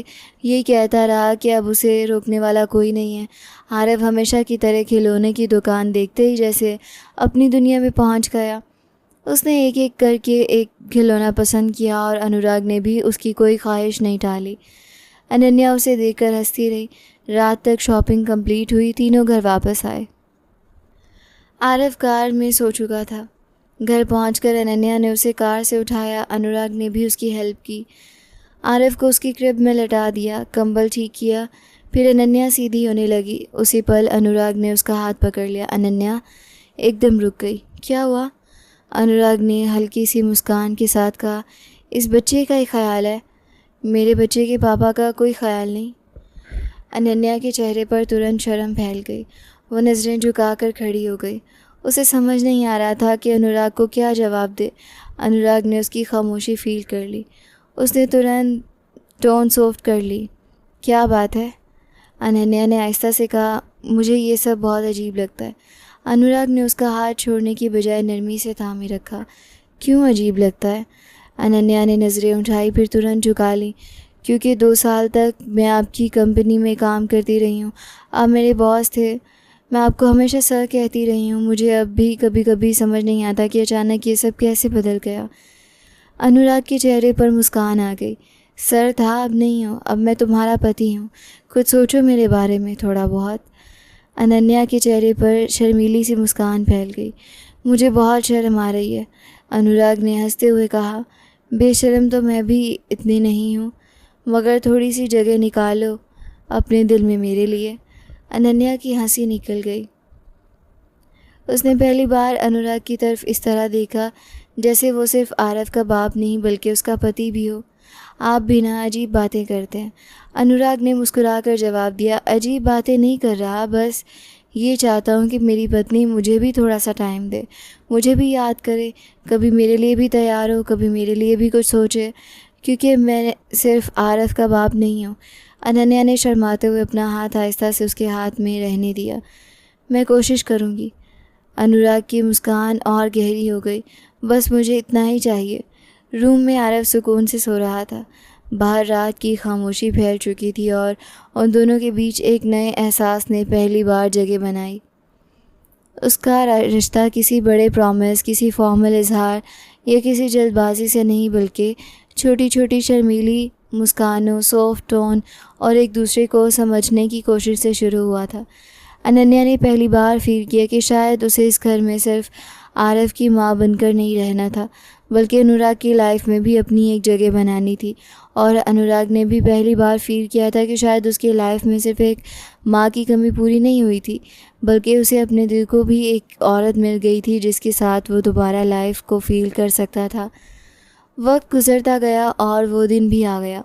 यही कहता रहा कि अब उसे रोकने वाला कोई नहीं है। आरव हमेशा की तरह खिलौने की दुकान देखते ही जैसे अपनी दुनिया में पहुंच गया। उसने एक एक करके एक खिलौना पसंद किया और अनुराग ने भी उसकी कोई ख्वाहिश नहीं टाली। अनन्या उसे देखकर हंसती रही। रात तक शॉपिंग कंप्लीट हुई, तीनों घर वापस आए। आरव कार में सो चुका था। घर पहुंचकर अनन्या ने उसे कार से उठाया। अनुराग ने भी उसकी हेल्प की। आरव को उसकी क्रिब में लटा दिया, कंबल ठीक किया, फिर अनन्या सीधी होने लगी। उसी पल अनुराग ने उसका हाथ पकड़ लिया। अनन्या एकदम रुक गई। क्या हुआ? अनुराग ने हल्की सी मुस्कान के साथ कहा, इस बच्चे का ही ख्याल है, मेरे बच्चे के पापा का कोई ख्याल नहीं। अनन्या के चेहरे पर तुरंत शर्म फैल गई। वो नज़रें झुकाकर खड़ी हो गई। उसे समझ नहीं आ रहा था कि अनुराग को क्या जवाब दे। अनुराग ने उसकी खामोशी फील कर ली। उसने तुरंत टोन सॉफ्ट कर ली। क्या बात है? अनन्या ने आहिस्ता से कहा, मुझे ये सब बहुत अजीब लगता है। अनुराग ने उसका हाथ छोड़ने की बजाय नरमी से थामे रखा। क्यों अजीब लगता है? अनन्या ने नज़रें उठाई, फिर तुरंत झुका ली। क्योंकि 2 साल तक मैं आपकी कंपनी में काम करती रही हूँ, आप मेरे बॉस थे, मैं आपको हमेशा सर कहती रही हूँ, मुझे अब भी कभी कभी समझ नहीं आता कि अचानक ये सब कैसे बदल गया। अनुराग के चेहरे पर मुस्कान आ गई। सर था, अब नहीं हो, अब मैं तुम्हारा पति हूँ। कुछ सोचो मेरे बारे में थोड़ा बहुत। अनन्या के चेहरे पर शर्मीली सी मुस्कान फैल गई। मुझे बहुत शर्म आ रही है, अनुराग ने हंसते हुए कहा। बेशर्म तो मैं भी इतनी नहीं हूँ, मगर थोड़ी सी जगह निकालो अपने दिल में मेरे लिए। अनन्या की हंसी निकल गई। उसने पहली बार अनुराग की तरफ इस तरह देखा जैसे वो सिर्फ आरव का बाप नहीं बल्कि उसका पति भी हो। आप भी ना अजीब बातें करते हैं, अनुराग ने मुस्कुराकर जवाब दिया। अजीब बातें नहीं कर रहा, बस ये चाहता हूँ कि मेरी पत्नी मुझे भी थोड़ा सा टाइम दे, मुझे भी याद करे, कभी मेरे लिए भी तैयार हो, कभी मेरे लिए भी कुछ सोचे, क्योंकि मैं सिर्फ आरव का बाप नहीं हूँ। अनन्या ने शर्माते हुए अपना हाथ आहिस्ता से उसके हाथ में रहने दिया। मैं कोशिश करूँगी। अनुराग की मुस्कान और गहरी हो गई। बस मुझे इतना ही चाहिए। रूम में आरव सुकून से सो रहा था। बाहर रात की खामोशी फैल चुकी थी और उन दोनों के बीच एक नए एहसास ने पहली बार जगह बनाई। उसका रिश्ता किसी बड़े प्रॉमिस, किसी फॉर्मल इजहार या किसी जल्दबाजी से नहीं बल्कि छोटी छोटी शर्मीली मुस्कानों, सॉफ्ट टोन और एक दूसरे को समझने की कोशिश से शुरू हुआ था। अनन्या ने पहली बार फील किया कि शायद उसे इस घर में सिर्फ आरव की माँ बनकर नहीं रहना था बल्कि अनुराग की लाइफ में भी अपनी एक जगह बनानी थी। और अनुराग ने भी पहली बार फील किया था कि शायद उसकी लाइफ में सिर्फ एक माँ की कमी पूरी नहीं हुई थी बल्कि उसे अपने दिल को भी एक औरत मिल गई थी जिसके साथ वो दोबारा लाइफ को फील कर सकता था। वक्त गुजरता गया और वो दिन भी आ गया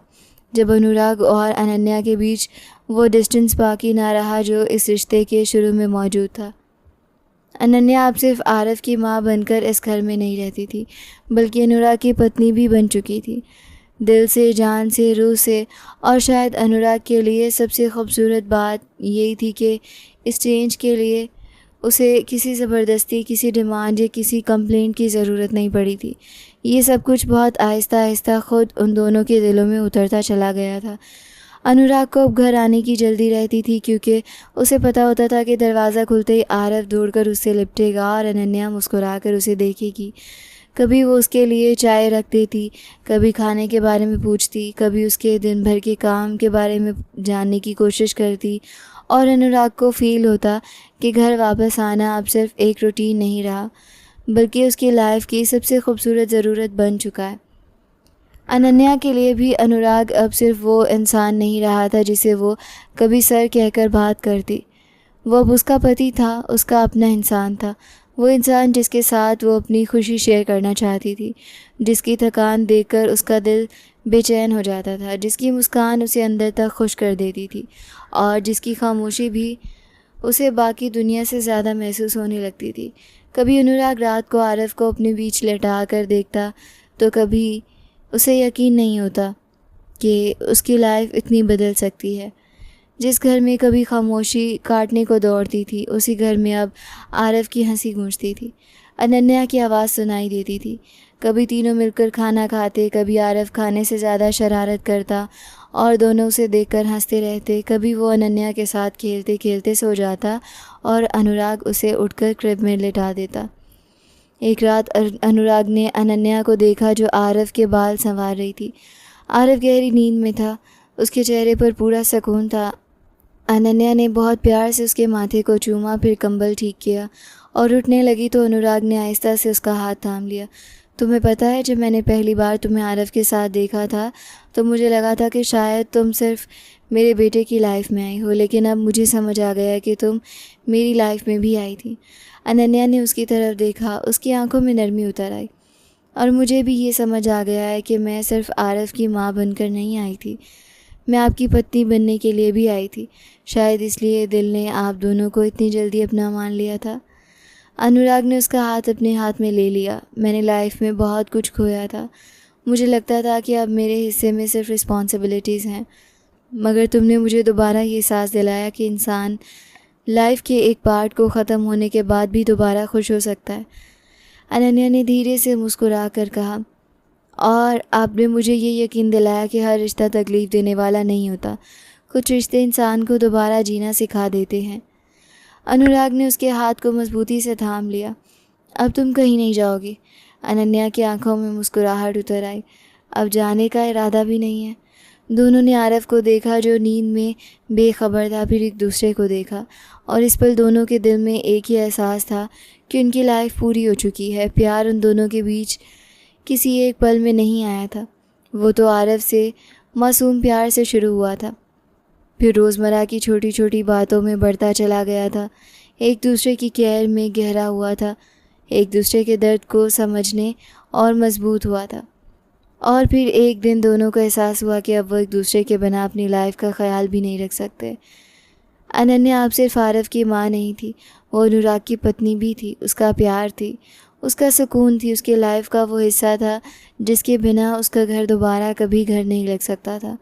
जब अनुराग और अनन्या के बीच वो डिस्टेंस बाकी ना रहा जो इस रिश्ते के शुरू में मौजूद था। अनन्या अब सिर्फ आरव की माँ बनकर इस घर में नहीं रहती थी बल्कि अनुराग की पत्नी भी बन चुकी थी, दिल से, जान से, रूह से। और शायद अनुराग के लिए सबसे खूबसूरत बात यही थी कि इस चेंज के लिए उसे किसी ज़बरदस्ती, किसी डिमांड या किसी कंप्लेंट की ज़रूरत नहीं पड़ी थी। ये सब कुछ बहुत आहिस्ता आहिस्ता खुद उन दोनों के दिलों में उतरता चला गया था। अनुराग को अब घर आने की जल्दी रहती थी क्योंकि उसे पता होता था कि दरवाज़ा खुलते ही आरव दौड़कर उससे लिपटेगा और अनन्या मुस्कुराकर उसे देखेगी। कभी वो उसके लिए चाय रख देती, कभी खाने के बारे में पूछती, कभी उसके दिन भर के काम के बारे में जानने की कोशिश करती। और अनुराग को फ़ील होता कि घर वापस आना अब सिर्फ एक रूटीन नहीं रहा बल्कि उसकी लाइफ की सबसे खूबसूरत ज़रूरत बन चुका है। अनन्या के लिए भी अनुराग अब सिर्फ वो इंसान नहीं रहा था जिसे वो कभी सर कहकर बात करती। वो अब उसका पति था, उसका अपना इंसान था। वो इंसान जिसके साथ वो अपनी खुशी शेयर करना चाहती थी, जिसकी थकान देखकर उसका दिल बेचैन हो जाता था, जिसकी मुस्कान उसे अंदर तक खुश कर देती थी और जिसकी खामोशी भी उसे बाकी दुनिया से ज़्यादा महसूस होने लगती थी। कभी अनुराग रात को आरव को अपने बीच लेटा कर देखता तो कभी उसे यकीन नहीं होता कि उसकी लाइफ इतनी बदल सकती है। जिस घर में कभी खामोशी काटने को दौड़ती थी उसी घर में अब आरव की हंसी गूंजती थी, अनन्या की आवाज़ सुनाई देती थी। कभी तीनों मिलकर खाना खाते, कभी आरव खाने से ज़्यादा शरारत करता और दोनों उसे देखकर हंसते रहते। कभी वो अनन्या के साथ खेलते खेलते सो जाता और अनुराग उसे उठकर क्रिब में लिटा देता। एक रात अनुराग ने अनन्या को देखा जो आरव के बाल संवार रही थी। आरव गहरी नींद में था, उसके चेहरे पर पूरा सुकून था। अनन्या ने बहुत प्यार से उसके माथे को चूमा, फिर कंबल ठीक किया और उठने लगी तो अनुराग ने आहिस्ता से उसका हाथ थाम लिया। तुम्हें पता है, जब मैंने पहली बार तुम्हें आरव के साथ देखा था तो मुझे लगा था कि शायद तुम सिर्फ मेरे बेटे की लाइफ में आई हो, लेकिन अब मुझे समझ आ गया कि तुम मेरी लाइफ में भी आई थी। अनन्या ने उसकी तरफ देखा, उसकी आंखों में नरमी उतर आई। और मुझे भी ये समझ आ गया है कि मैं सिर्फ आरव की माँ बनकर नहीं आई थी, मैं आपकी पत्नी बनने के लिए भी आई थी। शायद इसलिए दिल ने आप दोनों को इतनी जल्दी अपना मान लिया था। अनुराग ने उसका हाथ अपने हाथ में ले लिया। मैंने लाइफ में बहुत कुछ खोया था, मुझे लगता था कि अब मेरे हिस्से में सिर्फ रिस्पॉन्सिबिलिटीज़ हैं, मगर तुमने मुझे दोबारा ये एहसास दिलाया कि इंसान लाइफ के एक पार्ट को ख़त्म होने के बाद भी दोबारा खुश हो सकता है। अनन्या ने धीरे से मुस्कुरा कर कहा, और आपने मुझे ये यकीन दिलाया कि हर रिश्ता तकलीफ़ देने वाला नहीं होता, कुछ रिश्ते इंसान को दोबारा जीना सिखा देते हैं। अनुराग ने उसके हाथ को मजबूती से थाम लिया। अब तुम कहीं नहीं जाओगी। अनन्या की आंखों में मुस्कुराहट उतर आई। अब जाने का इरादा भी नहीं है। दोनों ने आरव को देखा जो नींद में बेखबर था, फिर एक दूसरे को देखा और इस पल दोनों के दिल में एक ही एहसास था कि उनकी लाइफ पूरी हो चुकी है। प्यार उन दोनों के बीच किसी एक पल में नहीं आया था। वो तो आरव से मासूम प्यार से शुरू हुआ था, फिर रोज़मर्रा की छोटी छोटी बातों में बढ़ता चला गया था, एक दूसरे की केयर में गहरा हुआ था, एक दूसरे के दर्द को समझने और मजबूत हुआ था। और फिर एक दिन दोनों को एहसास हुआ कि अब वो एक दूसरे के बिना अपनी लाइफ का ख्याल भी नहीं रख सकते। अनन्या अब सिर्फ आरव की माँ नहीं थी, वो अनुराग की पत्नी भी थी, उसका प्यार थी, उसका सुकून थी, उसकी लाइफ का वो हिस्सा था जिसके बिना उसका घर दोबारा कभी घर नहीं लग सकता था।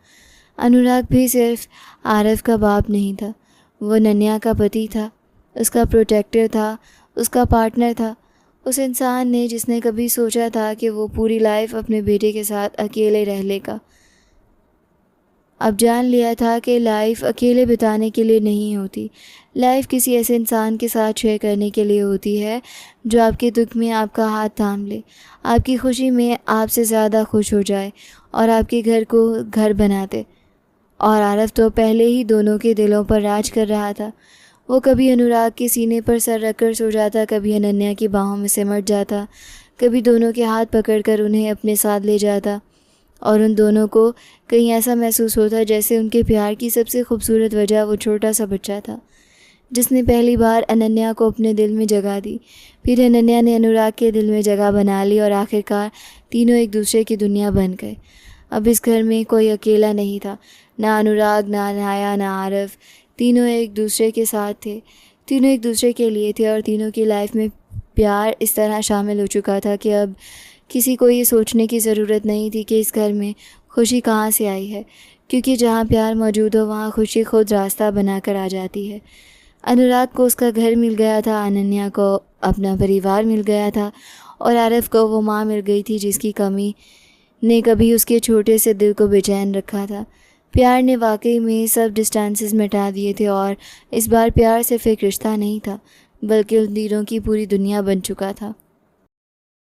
अनुराग भी सिर्फ आरव का बाप नहीं था, वो अनन्या का पति था, उसका प्रोटेक्टर था, उसका पार्टनर था, उस इंसान ने जिसने कभी सोचा था कि वो पूरी लाइफ अपने बेटे के साथ अकेले रह लेगा। अब जान लिया था कि लाइफ अकेले बिताने के लिए नहीं होती, लाइफ किसी ऐसे इंसान के साथ शेयर करने के लिए होती है जो आपके दुख में आपका हाथ थाम ले, आपकी खुशी में आपसे ज़्यादा खुश हो जाए और आपके घर को घर बना दे। और आरव तो पहले ही दोनों के दिलों पर राज कर रहा था। वो कभी अनुराग के सीने पर सर रखकर सो जाता, कभी अनन्या की बाहों में सिमट जाता, कभी दोनों के हाथ पकड़कर उन्हें अपने साथ ले जाता और उन दोनों को कहीं ऐसा महसूस होता जैसे उनके प्यार की सबसे खूबसूरत वजह वो छोटा सा बच्चा था जिसने पहली बार अनन्या को अपने दिल में जगह दी। फिर अनन्या ने अनुराग के दिल में जगह बना ली और आखिरकार तीनों एक दूसरे की दुनिया बन गए। अब इस घर में कोई अकेला नहीं था, ना अनुराग, ना अनाया, ना आरव। तीनों एक दूसरे के साथ थे, तीनों एक दूसरे के लिए थे और तीनों की लाइफ में प्यार इस तरह शामिल हो चुका था कि अब किसी को ये सोचने की ज़रूरत नहीं थी कि इस घर में खुशी कहाँ से आई है, क्योंकि जहाँ प्यार मौजूद हो वहाँ खुशी खुद रास्ता बनाकर आ जाती है। अनुराग को उसका घर मिल गया था, अनन्या को अपना परिवार मिल गया था और आरव को वो माँ मिल गई थी जिसकी कमी ने कभी उसके छोटे से दिल को बेचैन रखा था। प्यार ने वाकई में सब डिस्टेंसेस मिटा दिए थे और इस बार प्यार सिर्फ एक रिश्ता नहीं था बल्कि उन तीनों की पूरी दुनिया बन चुका था।